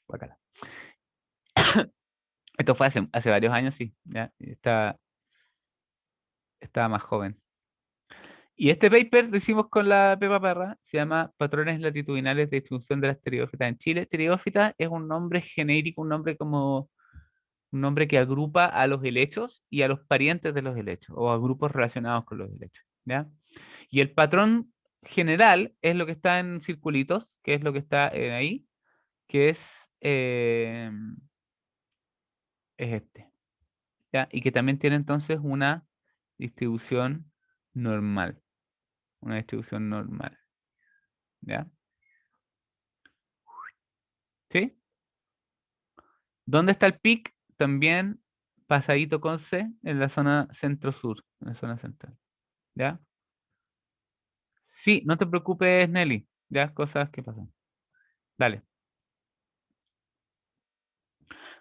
guácala. Esto fue hace varios años, sí. ¿Ya? Estaba más joven. Y este paper lo hicimos con la Pepa Parra, se llama Patrones latitudinales de distribución de las pteriófitas en Chile. Pteriófita es un nombre genérico, un nombre como un nombre que agrupa a los helechos y a los parientes de los helechos, o a grupos relacionados con los helechos, ¿ya? Y el patrón general es lo que está en circulitos, que es lo que está ahí, que es este, ¿ya? Y que también tiene entonces una distribución normal. Una distribución normal. ¿Ya? ¿Sí? ¿Dónde está el pic? También pasadito con C en la zona centro-sur, en la zona central. ¿Ya? Sí, no te preocupes, Nelly. Ya, cosas que pasan. Dale.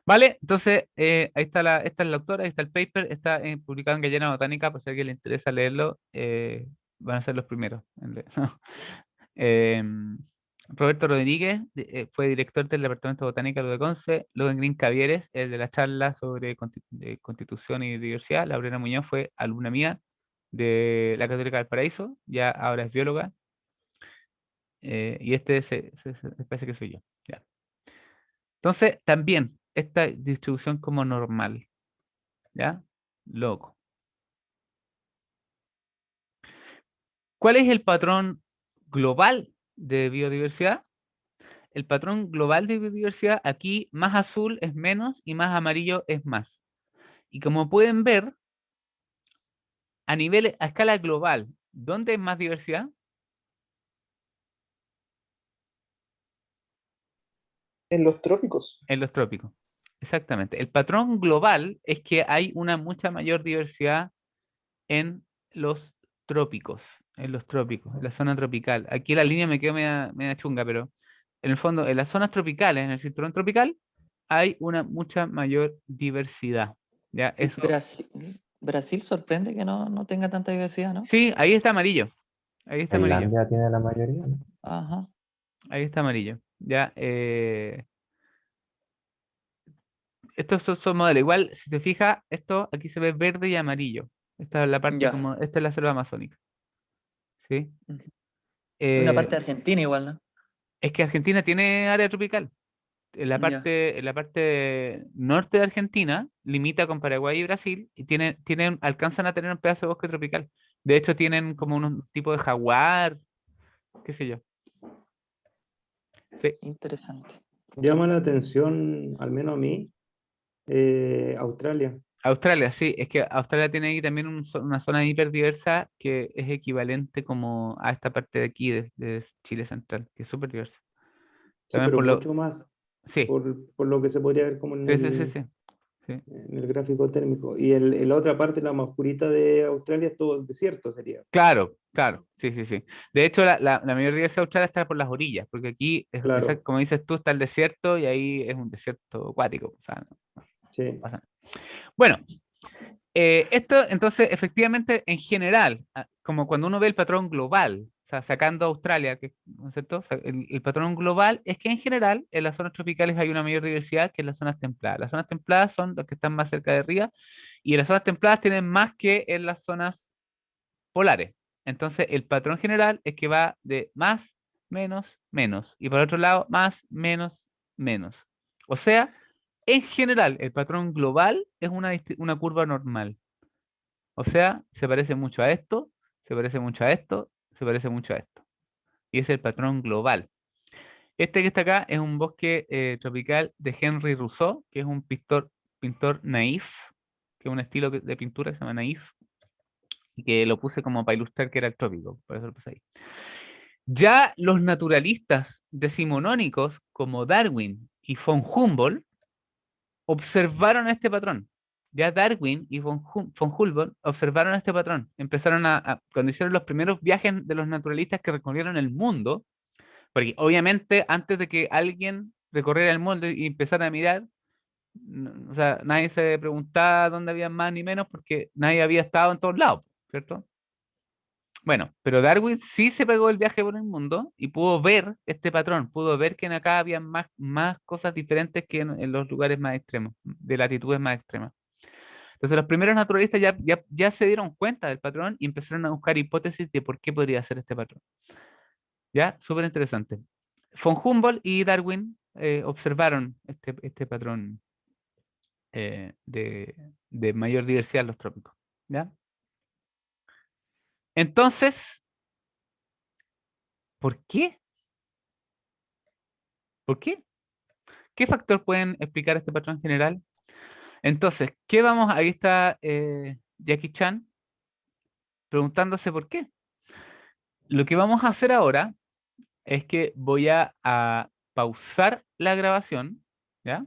Vale, entonces ahí está esta es la autora, ahí está el paper, está publicado en Gallina Botánica, por si a alguien le interesa leerlo, van a ser los primeros en leer. Em, Roberto Rodríguez fue director del Departamento de Botánica de Conce. Logan Green Cavieres, el de la charla sobre constitución y diversidad. Laurena Muñoz fue alumna mía de la Católica del Paraíso, ya ahora es bióloga. Y parece que soy yo. Ya. Entonces, también esta distribución como normal. ¿Ya? Loco. ¿Cuál es el patrón global de biodiversidad? El patrón global de biodiversidad, aquí más azul es menos y más amarillo es más. Y como pueden ver, a escala global, ¿dónde es más diversidad? En los trópicos. En los trópicos. Exactamente. El patrón global es que hay una mucha mayor diversidad en los trópicos, en la zona tropical. Aquí la línea me quedó media chunga, pero en el fondo, en las zonas tropicales, en el cinturón tropical, hay una mucha mayor diversidad. ¿Ya? Y Eso, Brasil sorprende que no tenga tanta diversidad, ¿no? sí, ahí está amarillo. Ahí está amarillo. Tailandia tiene la mayoría, ¿no? Ajá. Ahí está amarillo. Ya, estos son modelos. Igual, si te fijas, esto aquí se ve verde y amarillo. Esta es la parte Ya. como, esta es la selva amazónica. ¿Sí? Ujú. Una Eh, parte de Argentina igual, ¿no? es que Argentina tiene área tropical. Ya. En la parte norte de Argentina limita con Paraguay y Brasil y alcanzan a tener un pedazo de bosque tropical. De hecho, tienen como un tipo de jaguar, qué sé yo. Sí, Interesante. Llama la atención, al menos a mí, Australia. Australia, sí, es que Australia tiene ahí también una zona hiperdiversa que es equivalente como a esta parte de aquí de Chile Central, que es súper diversa. Sí, También pero por lo... mucho más Sí, por lo que se podría ver como sí, sí, sí, sí, sí. en el gráfico térmico. Y la otra parte, la más oscurita de Australia, es todo desierto, sería. Claro, claro, sí, sí, sí. De hecho, la mayor diversidad de Australia está por las orillas, porque aquí, Claro, como dices tú, está el desierto y ahí es un desierto acuático. O sea, no sí. pasa nada. Bueno, esto entonces efectivamente en general, como cuando uno ve el patrón global, sea, sacando Australia, ¿no es cierto? O sea, el patrón global es que en general en las zonas tropicales hay una mayor diversidad que en las zonas templadas. Las zonas templadas son las que están más cerca de arriba y las zonas templadas tienen más que en las zonas polares. Entonces, el patrón general es que va de más, menos, menos. Y por otro lado, más, menos, menos. O sea, en general, el patrón global es una curva normal. O sea, se parece mucho a esto, se parece mucho a esto, se parece mucho a esto. Y es el patrón global. Este que está acá es un bosque tropical de Henry Rousseau, que es un pintor naif, que es un estilo de pintura que se llama naif, y que lo puse como para ilustrar que era el trópico, por eso lo puse ahí. Ya los naturalistas decimonónicos como Darwin y von Humboldt observaron este patrón. Ya Darwin y von Humboldt observaron este patrón. Empezaron cuando hicieron los primeros viajes de los naturalistas que recorrieron el mundo, porque obviamente antes de que alguien recorriera el mundo y empezara a mirar, o sea, nadie se preguntaba dónde había más ni menos porque nadie había estado en todos lados, ¿cierto? Bueno, pero Darwin sí se pegó el viaje por el mundo y pudo ver este patrón, pudo ver que en acá había más cosas diferentes que en los lugares más extremos, de latitudes más extremas. Entonces los primeros naturalistas ya se dieron cuenta del patrón y empezaron a buscar hipótesis de por qué podría ser este patrón. ¿Ya? Súper interesante. Von Humboldt y Darwin observaron este patrón de mayor diversidad en los trópicos. ¿Ya? Entonces, ¿por qué? ¿Por qué? ¿Qué factor pueden explicar este patrón general? Entonces, ¿qué vamos? Ahí está Jackie Chan preguntándose por qué. Lo que vamos a hacer ahora es que voy a pausar la grabación, ¿ya?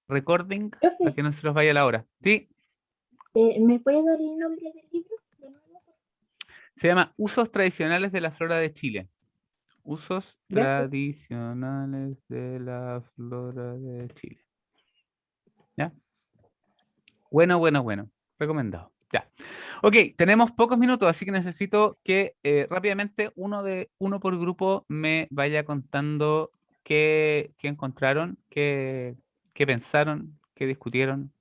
Recording, para Profe, que no se nos vaya la hora. Sí, ¿me puede dar el nombre del libro de nuevo? se llama Usos tradicionales de la flora de Chile. Usos Gracias. tradicionales de la flora de Chile. ¿Ya? Bueno. Recomendado. Ya. Ok, tenemos pocos minutos, así que necesito que rápidamente uno por grupo me vaya contando qué encontraron, qué pensaron, qué discutieron.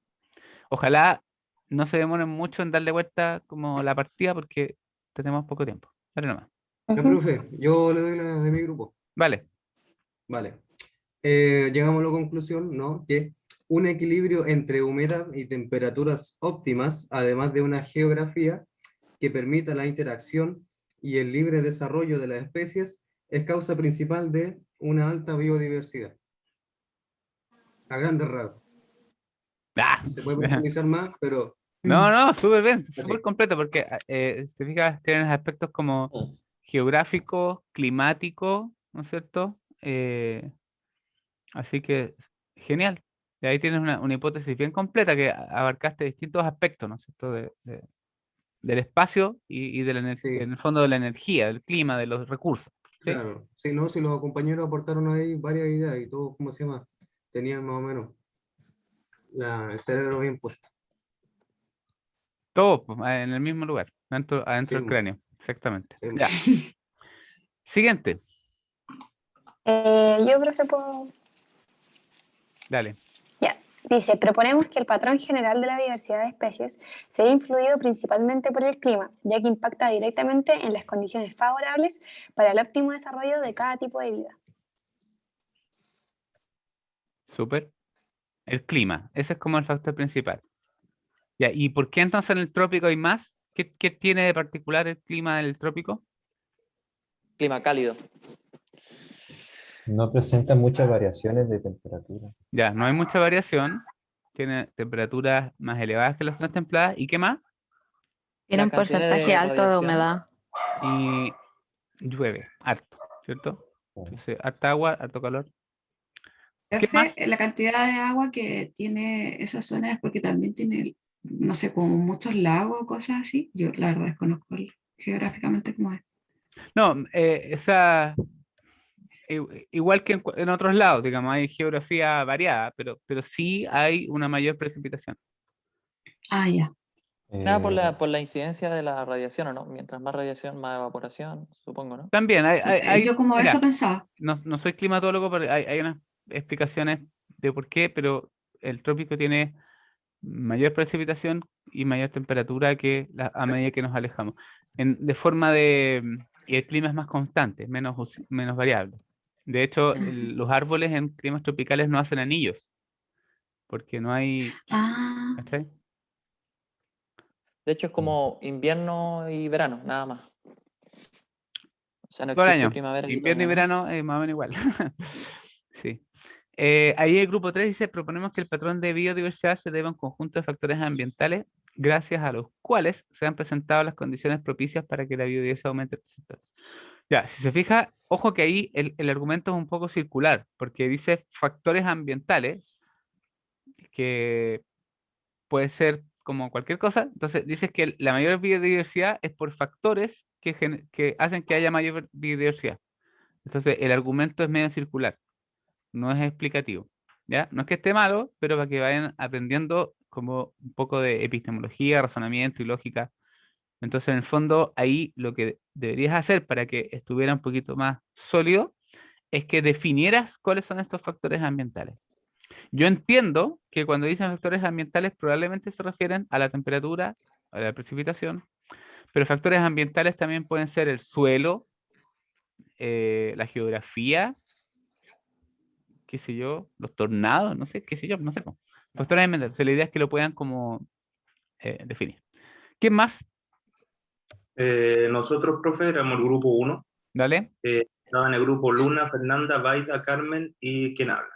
Ojalá no se demoren mucho en darle vuelta como la partida porque tenemos poco tiempo. Dale nomás. Ya, profe, yo le doy la de mi grupo. Vale. Vale. Llegamos a la conclusión, ¿no? Que un equilibrio entre humedad y temperaturas óptimas, además de una geografía que permita la interacción y el libre desarrollo de las especies, es causa principal de una alta biodiversidad. A grandes rasgos. Ah, Se puede profundizar más, pero no, súper bien, así. súper completo, porque si fijas, tienen aspectos como geográficos, climáticos, ¿no es cierto? Así que, genial. Y ahí tienes una hipótesis bien completa que abarcaste distintos aspectos, ¿no es cierto? Del espacio y de la Sí. en el fondo de la energía, del clima, de los recursos. ¿Sí? Claro, sí, no, si los compañeros aportaron ahí varias ideas y todos, ¿cómo se llama? Tenían más o menos el cerebro bien puesto. Todo pues, en el mismo lugar, adentro Sí, del cráneo. Exactamente. sí. Ya. Siguiente. Yo, profe, puedo... Dale. Ya, dice, proponemos que el patrón general de la diversidad de especies sea influido principalmente por el clima, ya que impacta directamente en las condiciones favorables para el óptimo desarrollo de cada tipo de vida. Súper. El clima, ese es como el factor principal. Ya, ¿y por qué entonces en el trópico hay más? ¿Qué tiene de particular el clima del trópico? Clima cálido. No presenta muchas variaciones de temperatura. Ya, no hay mucha variación. Tiene temperaturas más elevadas que las zonas templadas. ¿Y qué más? Tiene La un cantidad de porcentaje alto de radiación. humedad. Y llueve, harto, ¿cierto? Entonces, harta agua, harto calor. ¿Qué más? La cantidad de agua que tiene esa zona es porque también tiene, no sé, como muchos lagos o cosas así. Yo la verdad desconozco geográficamente cómo es. No, igual que en otros lados, digamos, hay geografía variada, pero sí hay una mayor precipitación. Ah, ya. Nada Eh, por la incidencia de la radiación, ¿o no? Mientras más radiación, más evaporación, supongo, ¿no? También Yo como eso mira, pensaba. no soy climatólogo, pero hay unas explicaciones de por qué, pero el trópico tiene mayor precipitación y mayor temperatura a medida que nos alejamos. De forma y el clima es más constante, menos variable. De hecho, Ujú. los árboles en climas tropicales no hacen anillos, porque no hay... Ah, ¿Cachai? De hecho, es como invierno y verano, nada más. O sea, no Todo el existe año. primavera y Invierno y otoño, ¿no? verano, más o menos igual. Sí. Ahí el grupo 3 dice, proponemos que el patrón de biodiversidad se deba a un conjunto de factores ambientales gracias a los cuales se han presentado las condiciones propicias para que la biodiversidad aumente. Ya, si se fija, ojo que ahí el argumento es un poco circular, porque dice factores ambientales, que puede ser como cualquier cosa. Entonces, dices que la mayor biodiversidad es por factores que hacen que haya mayor biodiversidad. Entonces, el argumento es medio circular, no es explicativo. ¿Ya? No es que esté malo, pero para que vayan aprendiendo como un poco de epistemología, razonamiento y lógica. Entonces, en el fondo, ahí lo que deberías hacer para que estuviera un poquito más sólido es que definieras cuáles son estos factores ambientales. Yo entiendo que cuando dicen factores ambientales probablemente se refieren a la temperatura, a la precipitación, pero factores ambientales también pueden ser el suelo, la geografía, qué sé yo, los tornados, no sé, qué sé yo, no sé cómo. Factores ambientales. O sea, la idea es que lo puedan como definir. ¿Qué más? Nosotros, profe, éramos el grupo 1. Dale. Estaban el grupo Luna, Fernanda, Baida, Carmen y quien habla.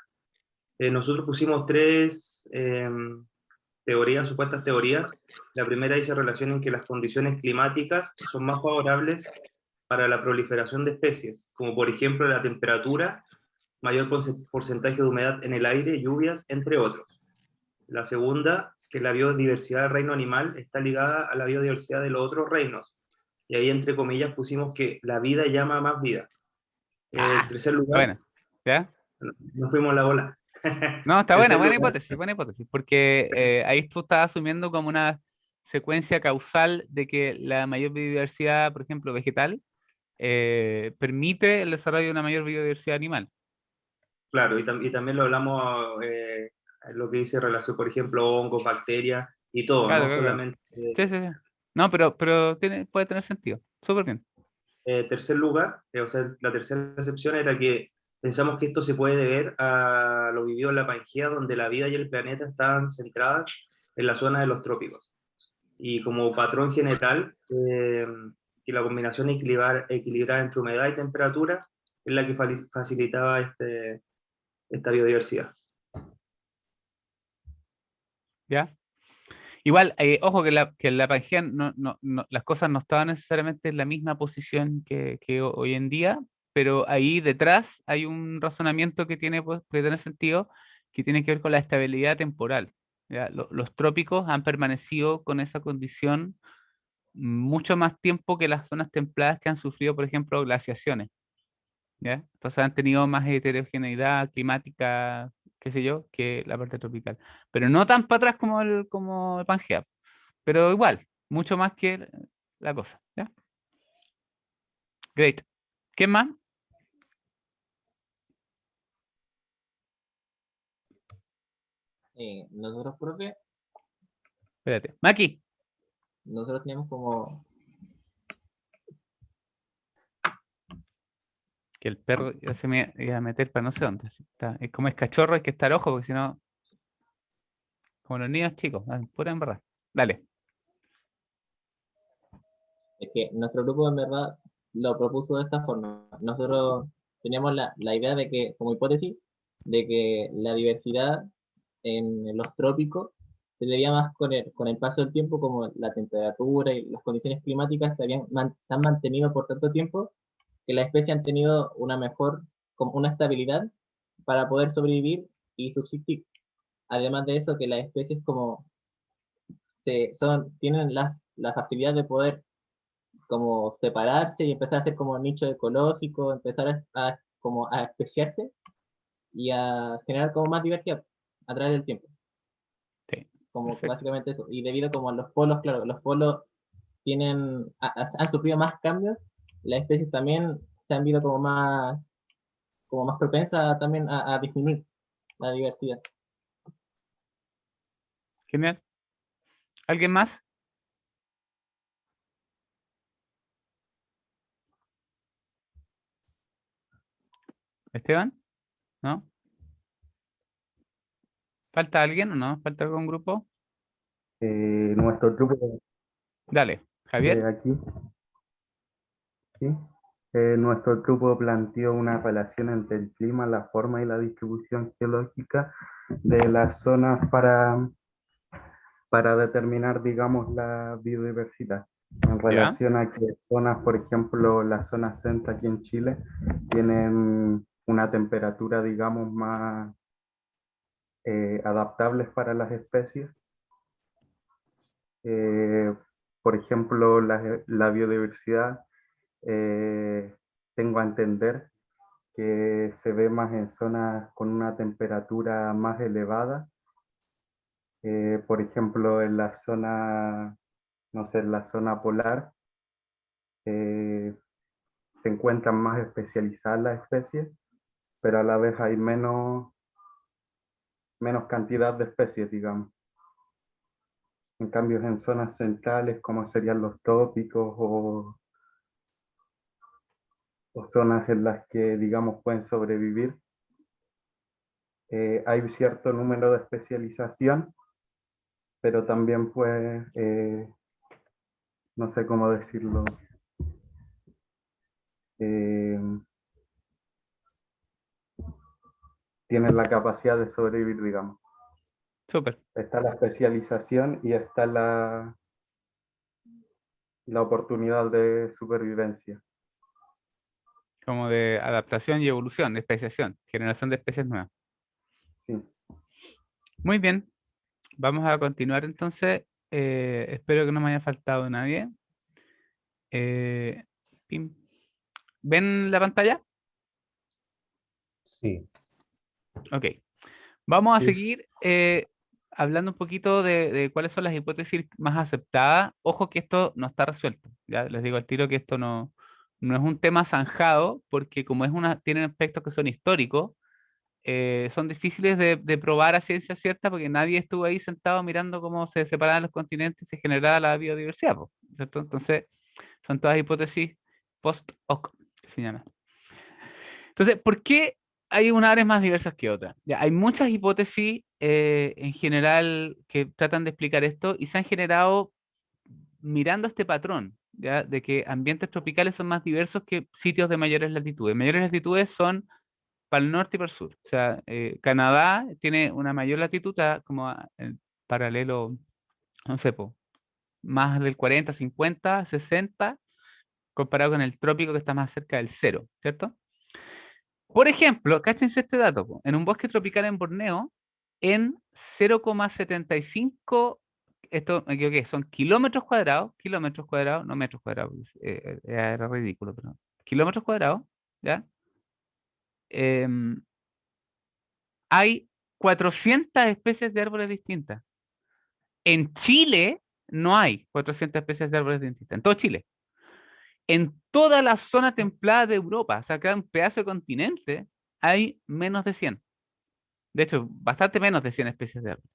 Nosotros pusimos tres teorías, supuestas teorías. La primera dice relación en que las condiciones climáticas son más favorables para la proliferación de especies, como por ejemplo la temperatura, mayor porcentaje de humedad en el aire, lluvias, entre otros. La segunda, que la biodiversidad del reino animal está ligada a la biodiversidad de los otros reinos. Y ahí, entre comillas, pusimos que la vida llama a más vida. En tercer lugar, Bueno, ¿ya? nos fuimos la bola. No, está Tercer lugar, buena hipótesis, porque ahí tú estás asumiendo como una secuencia causal de que la mayor biodiversidad, por ejemplo, vegetal, permite el desarrollo de una mayor biodiversidad animal. claro, y también lo hablamos, lo que dice relación, por ejemplo, hongos, bacterias y todo, Claro, no claro, claro. solamente. Sí, sí, sí. No, pero puede tener sentido. Súper bien. Tercer lugar, o sea, la tercera excepción era que pensamos que esto se puede deber a lo vivido en la Pangea, donde la vida y el planeta estaban centradas en la zona de los trópicos. Y como patrón general, que la combinación equilibrada entre humedad y temperatura es la que facilitaba esta biodiversidad. ¿Ya? Igual, ojo que en la Pangea las cosas no estaban necesariamente en la misma posición que hoy en día, pero ahí detrás hay un razonamiento que puede tener sentido, que tiene que ver con la estabilidad temporal. ¿Ya? Los trópicos han permanecido con esa condición mucho más tiempo que las zonas templadas que han sufrido, por ejemplo, glaciaciones. ¿Ya? Entonces han tenido más heterogeneidad climática, qué sé yo, que la parte tropical. Pero no tan para atrás como el Pangea, pero igual, mucho más que la cosa. ¿Ya? Great. ¿Qué más? Nosotros, profe, Espérate. Maki. nosotros teníamos como, Que el perro ya se me iba a meter para no sé dónde. Así es como es cachorro, hay que estar ojo, porque si no, como los niños chicos, pura embarrar. Dale. es que nuestro grupo en verdad lo propuso de esta forma. Nosotros teníamos la idea de que, como hipótesis, de que la diversidad en los trópicos se debía más con el paso del tiempo, como la temperatura y las condiciones climáticas se han mantenido por tanto tiempo que las especies han tenido una mejor, como una estabilidad para poder sobrevivir y subsistir. Además de eso, que las especies como tienen la facilidad de poder como separarse y empezar a ser como nicho ecológico, empezar como a especiarse y a generar como más diversidad a través del tiempo. Sí. como que Perfecto. básicamente eso. Y debido como a los polos, claro, los polos han sufrido más cambios, las especies también se han visto como más propensas también a disminuir la diversidad. Genial. ¿Alguien más? ¿Esteban? ¿No? ¿Falta alguien o no? ¿Falta algún grupo? Nuestro grupo Dale, Javier. aquí, ¿sí? Nuestro grupo planteó una relación entre el clima, la forma y la distribución geológica de las zonas para determinar, digamos, la biodiversidad. En ¿Ya? relación a que zonas, por ejemplo, la zona centro aquí en Chile, tienen una temperatura, digamos, más adaptables para las especies. Por ejemplo, la biodiversidad, tengo a entender que se ve más en zonas con una temperatura más elevada. Por ejemplo, en la zona, no sé, en la zona polar, se encuentran más especializadas las especies, pero a la vez hay menos cantidad de especies, digamos. En cambio, en zonas centrales, como serían los trópicos o zonas en las que, digamos, pueden sobrevivir, hay cierto número de especialización, pero también pues, no sé cómo decirlo, eh, tienen la capacidad de sobrevivir, digamos. Súper. Está la especialización y está la oportunidad de supervivencia. Como de adaptación y evolución, especiación, generación de especies nuevas. Sí. Muy bien. Vamos a continuar entonces. Espero que no me haya faltado nadie. Pim. ¿Ven la pantalla? Sí. Ok. Vamos a Sí. seguir hablando un poquito de cuáles son las hipótesis más aceptadas. Ojo que esto no está resuelto. Ya les digo al tiro que esto no es un tema zanjado, porque como tienen aspectos que son históricos, son difíciles de probar a ciencia cierta porque nadie estuvo ahí sentado mirando cómo se separaban los continentes y se generaba la biodiversidad, po, ¿cierto? Entonces, son todas hipótesis post-hoc, que se llama. Entonces, ¿por qué hay unas áreas más diversas que otras? Ya, hay muchas hipótesis en general que tratan de explicar esto y se han generado mirando este patrón, ¿ya? De que ambientes tropicales son más diversos que sitios de mayores latitudes. Mayores latitudes son para el norte y para el sur. O sea, Canadá tiene una mayor latitud, está como en paralelo, no sé, po, más del 40, 50, 60, comparado con el trópico que está más cerca del cero, ¿cierto? Por ejemplo, cáchense este dato, po, en un bosque tropical en Borneo, en 0,75, esto me equivoqué, son kilómetros cuadrados, no metros cuadrados, era ridículo, pero kilómetros cuadrados, ¿ya? Em, hay 400 especies de árboles distintas. En Chile no hay 400 especies de árboles distintas, en todo Chile. En toda la zona templada de Europa, o sea, cada un pedazo de continente, hay menos de 100. De hecho, bastante menos de 100 especies de árboles.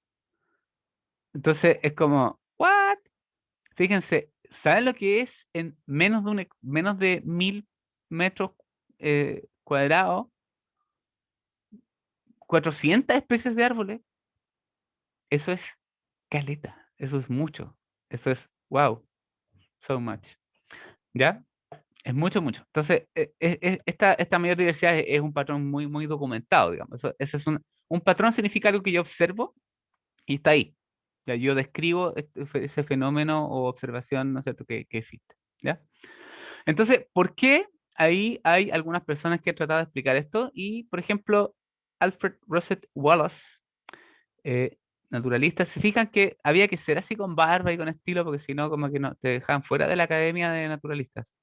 Entonces, es como, ¿what? Fíjense, ¿saben lo que es en menos de 1000 metros cuadrados? 400 especies de árboles. Eso es caleta, eso es mucho. Eso es, wow, so much. ¿Ya? Es mucho, mucho. Entonces, esta mayor diversidad es un patrón muy, muy documentado, digamos. Eso es un patrón significa algo que yo observo y está ahí. Ya, yo describo ese fenómeno o observación, ¿no es cierto?, que existe. ¿Ya? Entonces, ¿por qué ahí hay algunas personas que han tratado de explicar esto? Y, por ejemplo, Alfred Russel Wallace, naturalistas, se fijan que había que ser así con barba y con estilo, porque si no, como que no, te dejaban fuera de la academia de naturalistas.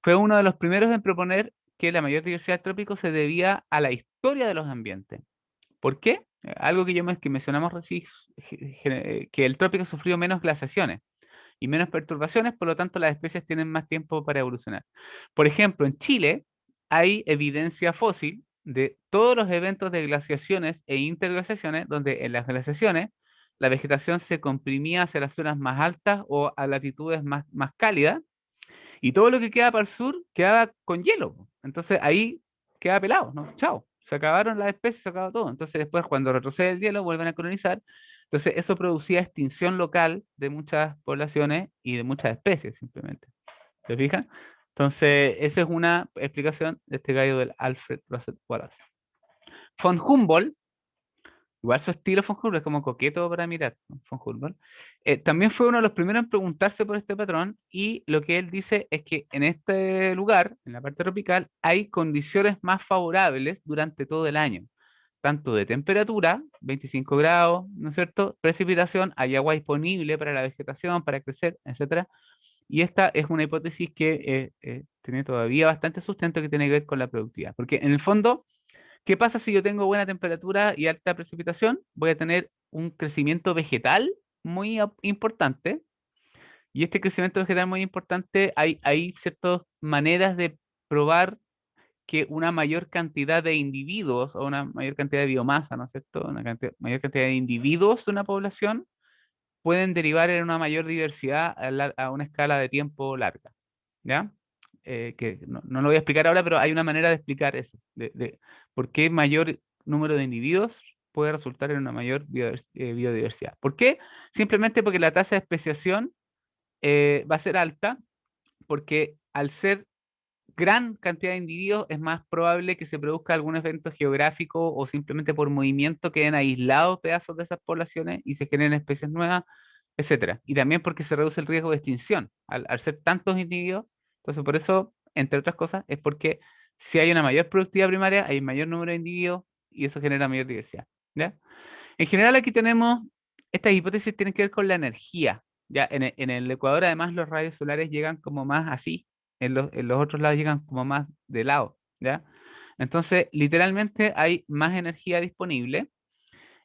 Fue uno de los primeros en proponer que la mayor diversidad del trópico se debía a la historia de los ambientes. ¿Por qué? Algo que mencionamos recién, que el trópico sufrió menos glaciaciones y menos perturbaciones, por lo tanto las especies tienen más tiempo para evolucionar. Por ejemplo, en Chile hay evidencia fósil de todos los eventos de glaciaciones e interglaciaciones, donde en las glaciaciones la vegetación se comprimía hacia las zonas más altas o a latitudes más cálidas, y todo lo que queda para el sur quedaba con hielo. Entonces ahí queda pelado, ¿no? Chao. Se acabaron las especies, se acabó todo. Entonces después cuando retrocede el hielo vuelven a colonizar. Entonces eso producía extinción local de muchas poblaciones y de muchas especies simplemente. ¿Se fijan? Entonces esa es una explicación de este gallo del Alfred Russel Wallace. Von Humboldt, igual su estilo von Humboldt es como coqueto para mirar, ¿no? Von Humboldt. También fue uno de los primeros en preguntarse por este patrón, y lo que él dice es que en este lugar, en la parte tropical, hay condiciones más favorables durante todo el año, tanto de temperatura, 25 grados, ¿no es cierto? Precipitación, hay agua disponible para la vegetación, para crecer, etcétera. Y esta es una hipótesis que tiene todavía bastante sustento, que tiene que ver con la productividad, porque en el fondo, ¿qué pasa si yo tengo buena temperatura y alta precipitación? Voy a tener un crecimiento vegetal muy importante. Y este crecimiento vegetal muy importante, hay ciertas maneras de probar que una mayor cantidad de individuos o una mayor cantidad de biomasa, ¿no es cierto? Mayor cantidad de individuos de una población pueden derivar en una mayor diversidad a una escala de tiempo larga. ¿Ya? Que no lo voy a explicar ahora, pero hay una manera de explicar eso, de por qué mayor número de individuos puede resultar en una mayor biodiversidad. ¿Por qué? Simplemente porque la tasa de especiación va a ser alta, porque al ser gran cantidad de individuos es más probable que se produzca algún evento geográfico o simplemente por movimiento queden aislados pedazos de esas poblaciones y se generen especies nuevas, etcétera. Y también porque se reduce el riesgo de extinción al ser tantos individuos. Entonces, por eso, entre otras cosas, es porque si hay una mayor productividad primaria, hay mayor número de individuos y eso genera mayor diversidad. ¿Ya? En general, aquí tenemos, estas hipótesis tienen que ver con la energía. ¿Ya? En el Ecuador, además, los rayos solares llegan como más así, en los otros lados llegan como más de lado. ¿Ya? Entonces, literalmente hay más energía disponible.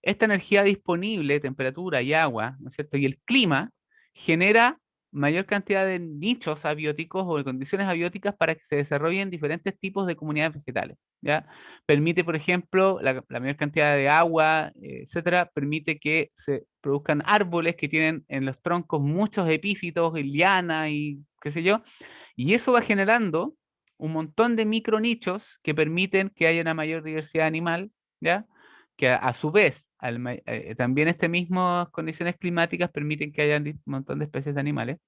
Esta energía disponible, temperatura y agua, ¿no es cierto? Y el clima genera mayor cantidad de nichos abióticos o de condiciones abióticas para que se desarrollen diferentes tipos de comunidades vegetales, ¿ya? Permite, por ejemplo, la mayor cantidad de agua, etcétera, permite que se produzcan árboles que tienen en los troncos muchos epífitos y lianas y qué sé yo, y eso va generando un montón de micronichos que permiten que haya una mayor diversidad animal, ¿ya? Que a su vez, también estas mismas condiciones climáticas permiten que haya un montón de especies de animales.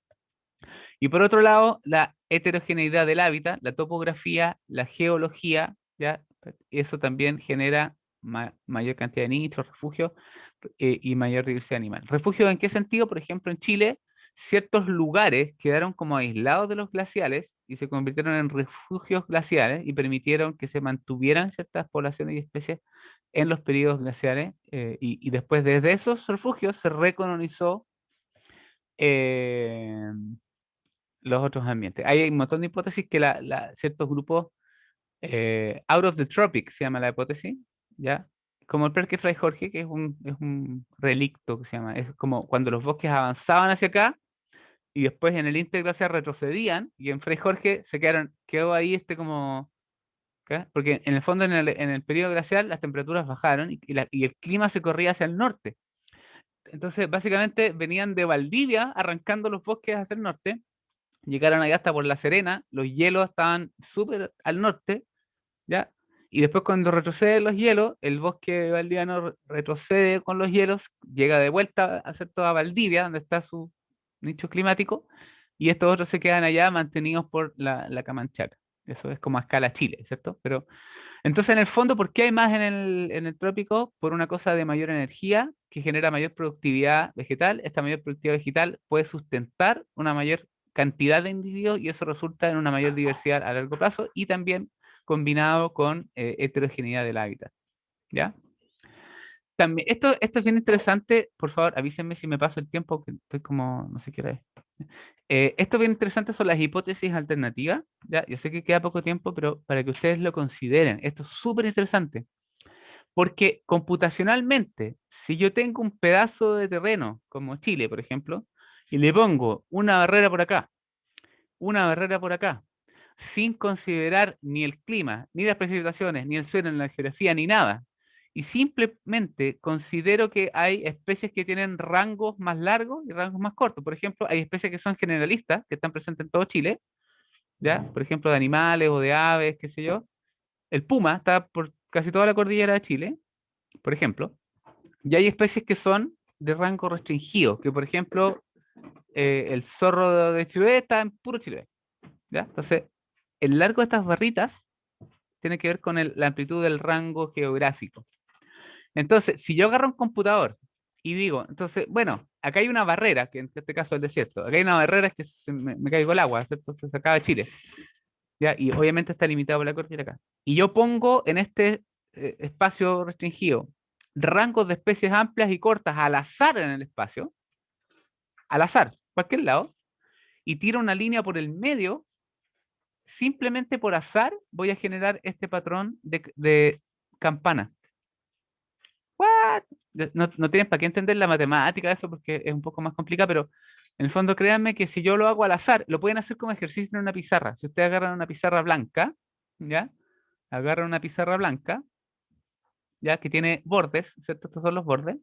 Y por otro lado, la heterogeneidad del hábitat, la topografía, la geología, ¿ya? Eso también genera mayor cantidad de nichos, refugios y mayor diversidad animal. ¿Refugio en qué sentido? Por ejemplo, en Chile, ciertos lugares quedaron como aislados de los glaciales y se convirtieron en refugios glaciales y permitieron que se mantuvieran ciertas poblaciones y especies en los periodos glaciales, y después desde esos refugios se recolonizó eh, los otros ambientes. Hay un montón de hipótesis que ciertos grupos, out of the tropics se llama la hipótesis, ¿ya? Como el Parque Fray Jorge, que es un relicto que se llama, es como cuando los bosques avanzaban hacia acá y después en el interglaciar retrocedían y en Fray Jorge quedó ahí como, ¿qué? Porque en el fondo en el periodo glacial las temperaturas bajaron y el clima se corría hacia el norte. Entonces, básicamente venían de Valdivia arrancando los bosques hacia el norte, llegaron allá hasta por La Serena, los hielos estaban súper al norte, ¿ya? Y después cuando retroceden los hielos, el bosque valdiviano retrocede con los hielos, llega de vuelta a hacer toda Valdivia, donde está su nicho climático, y estos otros se quedan allá mantenidos por la Camanchaca. Eso es como a escala Chile, ¿cierto? Pero entonces, en el fondo, ¿por qué hay más en el trópico? Por una cosa de mayor energía que genera mayor productividad vegetal. Esta mayor productividad vegetal puede sustentar una mayor cantidad de individuos y eso resulta en una mayor diversidad a largo plazo y también combinado con heterogeneidad del hábitat. ¿Ya? También, esto es bien interesante. Por favor, avísenme si me paso el tiempo, que estoy como, no sé qué hora es. Esto bien interesante son las hipótesis alternativas. ¿Ya? Yo sé que queda poco tiempo, pero para que ustedes lo consideren, esto es súper interesante. Porque computacionalmente, si yo tengo un pedazo de terreno, como Chile, por ejemplo, y le pongo una barrera por acá, una barrera por acá, sin considerar ni el clima, ni las precipitaciones, ni el suelo, ni la geografía, ni nada, y simplemente considero que hay especies que tienen rangos más largos y rangos más cortos. Por ejemplo, hay especies que son generalistas, que están presentes en todo Chile, ¿ya? Por ejemplo, de animales o de aves, qué sé yo. El puma está por casi toda la cordillera de Chile, por ejemplo, y hay especies que son de rango restringido, que por ejemplo, el zorro de Chiloé está en puro Chile, ¿ya? Entonces, el largo de estas barritas tiene que ver con la amplitud del rango geográfico. Entonces, si yo agarro un computador y digo, entonces, bueno, acá hay una barrera, que en este caso es el desierto, acá hay una barrera que me caigo el agua, ¿cierto? Se acaba Chile, ¿ya? Y obviamente está limitado por la cordillera acá. Y yo pongo en este espacio restringido rangos de especies amplias y cortas al azar en el espacio, al azar, cualquier lado, y tiro una línea por el medio, simplemente por azar voy a generar este patrón de campana. ¿What? No tienes para qué entender la matemática de eso porque es un poco más complicado, pero en el fondo créanme que si yo lo hago al azar, lo pueden hacer como ejercicio en una pizarra. Si ustedes agarran una pizarra blanca, ¿ya? Agarran una pizarra blanca, ¿ya? Que tiene bordes, ¿cierto? Estos son los bordes.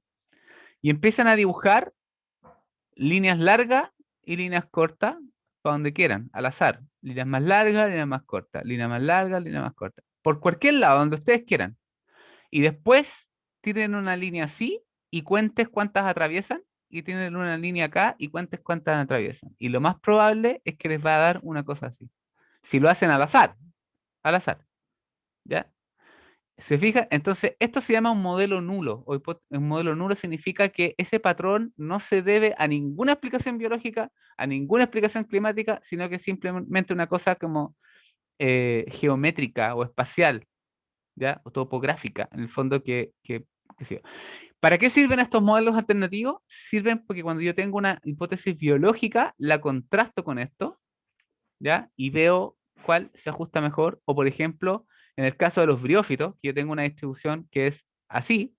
Y empiezan a dibujar líneas largas y líneas cortas para donde quieran, al azar. Líneas más largas, líneas más cortas, líneas más largas, líneas más cortas. Por cualquier lado, donde ustedes quieran. Y después tienen una línea así y cuentes cuántas atraviesan. Y tienen una línea acá y cuentes cuántas atraviesan. Y lo más probable es que les va a dar una cosa así. Si lo hacen al azar. Al azar. ¿Ya? ¿Se fija? Entonces, esto se llama un modelo nulo. Un modelo nulo significa que ese patrón no se debe a ninguna explicación biológica, a ninguna explicación climática, sino que es simplemente una cosa como geométrica o espacial, ¿ya? O topográfica, en el fondo qué sé yo. ¿Para qué sirven estos modelos alternativos? Sirven porque cuando yo tengo una hipótesis biológica, la contrasto con esto, ¿ya? Y veo cuál se ajusta mejor. O por ejemplo, en el caso de los briófitos, que yo tengo una distribución que es así,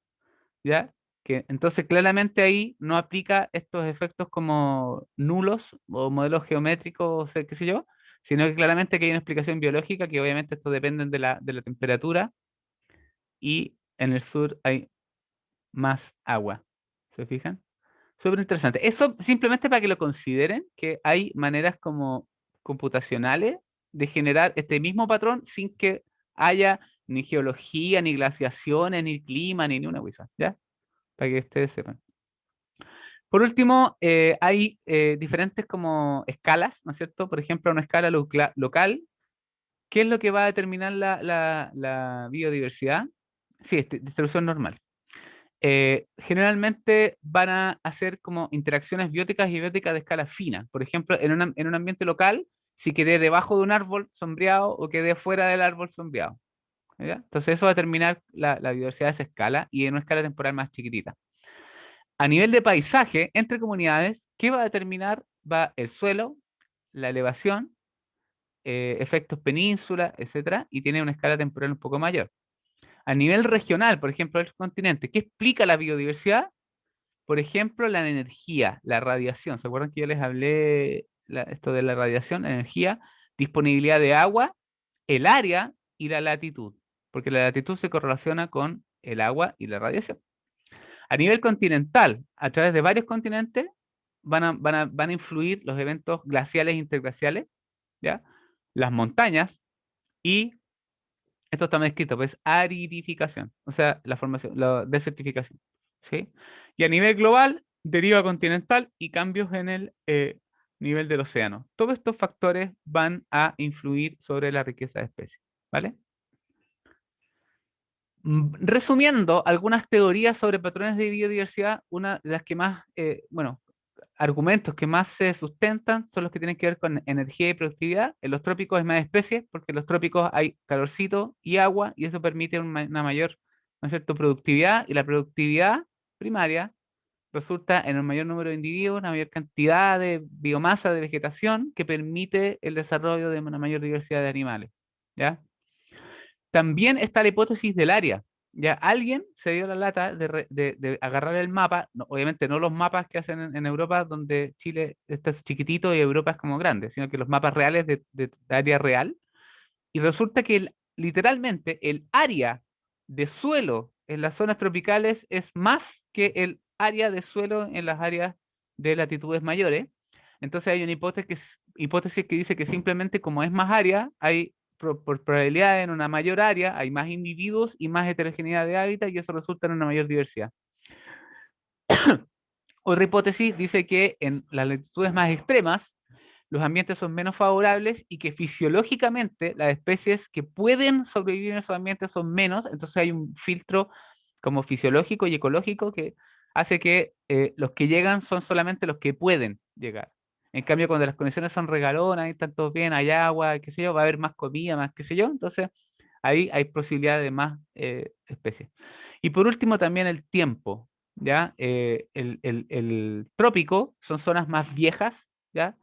¿ya? Que entonces claramente ahí no aplica estos efectos como nulos o modelos geométricos, o sea, qué sé yo, sino que claramente que hay una explicación biológica que obviamente esto depende de la temperatura y en el sur hay más agua. ¿Se fijan? Súper interesante. Eso simplemente para que lo consideren, que hay maneras como computacionales de generar este mismo patrón sin que haya ni geología, ni glaciaciones, ni clima, ni una cosa, ¿ya? Para que ustedes sepan. Por último, hay diferentes como escalas, ¿no es cierto? Por ejemplo, una escala local, ¿qué es lo que va a determinar la biodiversidad? Sí, distribución normal. Generalmente van a hacer como interacciones bióticas y bióticas de escala fina. Por ejemplo, en un ambiente local, si quedé debajo de un árbol sombreado o quedé fuera del árbol sombreado. ¿Ya? Entonces eso va a determinar la biodiversidad de esa escala y en una escala temporal más chiquitita. A nivel de paisaje, entre comunidades, ¿qué va a determinar? Va el suelo, la elevación, efectos península, etcétera, y tiene una escala temporal un poco mayor. A nivel regional, por ejemplo, el continente, ¿qué explica la biodiversidad? Por ejemplo, la energía, la radiación. ¿Se acuerdan que yo les hablé esto de la radiación, la energía, disponibilidad de agua, el área y la latitud? Porque la latitud se correlaciona con el agua y la radiación. A nivel continental, a través de varios continentes, van a influir los eventos glaciales e interglaciales, ¿ya? Las montañas y, esto está mal escrito, pues aridificación, o sea, la formación, la desertificación, ¿sí? Y a nivel global, deriva continental y cambios en el nivel del océano. Todos estos factores van a influir sobre la riqueza de especies, ¿vale? Resumiendo algunas teorías sobre patrones de biodiversidad, una de las que más, bueno, argumentos que más se sustentan son los que tienen que ver con energía y productividad. En los trópicos hay más especies porque en los trópicos hay calorcito y agua y eso permite una mayor, ¿no es cierto?, productividad, y la productividad primaria resulta en un mayor número de individuos, una mayor cantidad de biomasa de vegetación que permite el desarrollo de una mayor diversidad de animales, ¿ya? También está la hipótesis del área. ya alguien se dio la lata de agarrar el mapa, obviamente no los mapas que hacen en Europa, donde Chile está chiquitito y Europa es como grande, sino que los mapas reales de área real, y resulta que literalmente el área de suelo en las zonas tropicales es más que el área de suelo en las áreas de latitudes mayores. Entonces hay una hipótesis que dice que simplemente como es más área, hay por probabilidad en una mayor área, hay más individuos y más heterogeneidad de hábitat y eso resulta en una mayor diversidad. Otra hipótesis dice que en las latitudes más extremas los ambientes son menos favorables y que fisiológicamente las especies que pueden sobrevivir en esos ambientes son menos, entonces hay un filtro como fisiológico y ecológico que hace que los que llegan son solamente los que pueden llegar. En cambio, cuando las condiciones son regalonas, están todos bien, hay agua, qué sé yo, va a haber más comida, más qué sé yo, entonces ahí hay posibilidad de más especies. Y por último, también el tiempo, ¿ya? El trópico son zonas más viejas, ¿ya?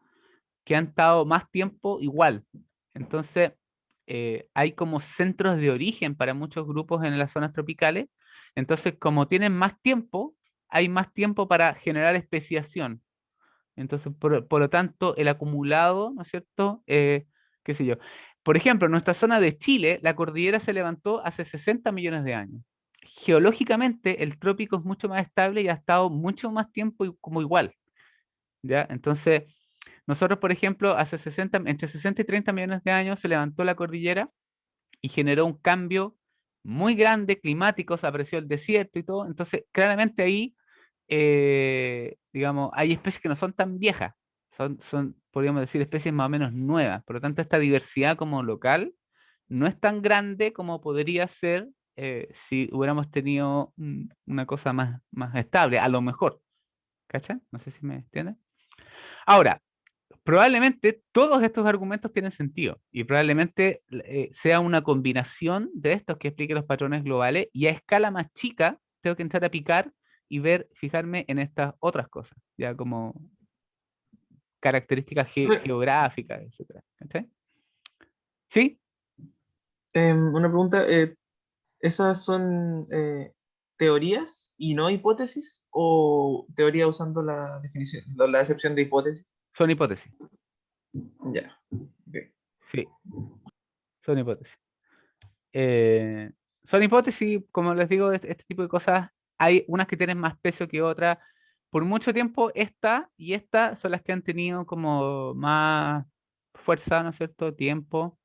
Que han estado más tiempo igual. Entonces, hay como centros de origen para muchos grupos en las zonas tropicales. Entonces, como tienen más tiempo, hay más tiempo para generar especiación. Entonces, por lo tanto, el acumulado, ¿no es cierto? Qué sé yo. Por ejemplo, en nuestra zona de Chile, la cordillera se levantó hace 60 millones de años. Geológicamente, el trópico es mucho más estable y ha estado mucho más tiempo como igual, ¿ya? Entonces, nosotros, por ejemplo, entre 60 y 30 millones de años se levantó la cordillera y generó un cambio muy grande climático, se apreció el desierto y todo. Entonces, claramente ahí, digamos, hay especies que no son tan viejas, podríamos decir, especies más o menos nuevas. Por lo tanto, esta diversidad como local no es tan grande como podría ser si hubiéramos tenido una cosa más estable, a lo mejor. ¿Cachai? No sé si me entienden. Ahora, probablemente todos estos argumentos tienen sentido y probablemente sea una combinación de estos que explique los patrones globales y a escala más chica tengo que entrar a picar y fijarme en estas otras cosas, ya como características geográficas, etcétera. ¿Cachai? ¿Sí? Una pregunta, ¿esas son teorías y no hipótesis? ¿O teoría usando la definición, la excepción de hipótesis? Son hipótesis. Ya. Ok. Sí, son hipótesis. Son hipótesis, como les digo, este tipo de cosas, hay unas que tienen más peso que otras. Por mucho tiempo, esta y esta son las que han tenido como más fuerza, ¿no es cierto? Tiempo.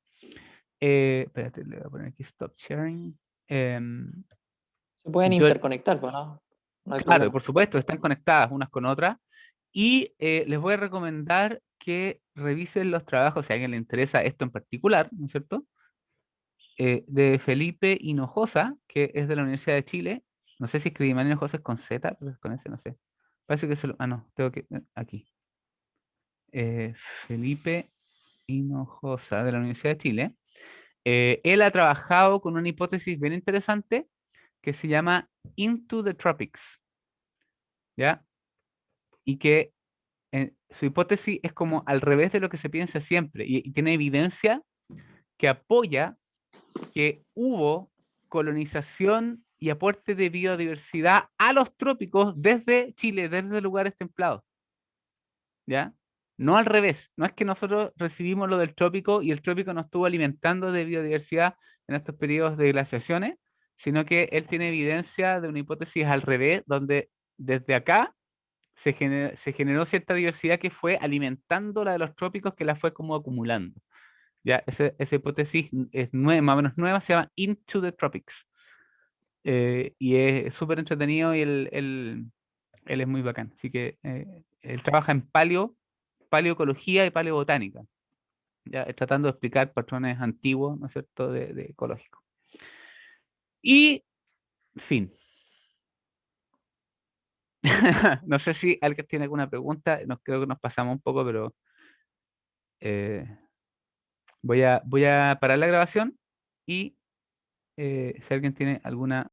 Espérate, le voy a poner aquí stop sharing. Se pueden Yo- interconectar, pues, ¿no? No hay Claro, problema. por supuesto, están conectadas unas con otras. Y les voy a recomendar que revisen los trabajos, si a alguien le interesa esto en particular, ¿no es cierto? De Felipe Hinojosa, que es de la Universidad de Chile. No sé si escribí mal Hinojosa es con Z, pero es con S, no sé. Parece que ah, no, tengo que. Aquí. Eh, Felipe Hinojosa, de la Universidad de Chile. Él ha trabajado con una hipótesis bien interesante que se llama Into the Tropics. ¿Ya? Y que su hipótesis es como al revés de lo que se piensa siempre y tiene evidencia que apoya que hubo colonización y aporte de biodiversidad a los trópicos desde Chile, desde lugares templados. ¿Ya? No al revés, no es que nosotros recibimos lo del trópico y el trópico nos estuvo alimentando de biodiversidad en estos periodos de glaciaciones, sino que él tiene evidencia de una hipótesis al revés, donde desde acá se generó cierta diversidad que fue alimentando la de los trópicos, que la fue como acumulando. Ya, esa hipótesis es más o menos nueva, se llama Into the Tropics. Y es súper entretenido y él es muy bacán. Así que él trabaja en paleoecología y paleobotánica, ya, tratando de explicar patrones antiguos, ¿no es cierto?, de ecológico. Y, fin. No sé si alguien tiene alguna pregunta, creo que nos pasamos un poco, pero voy a parar la grabación y si alguien tiene alguna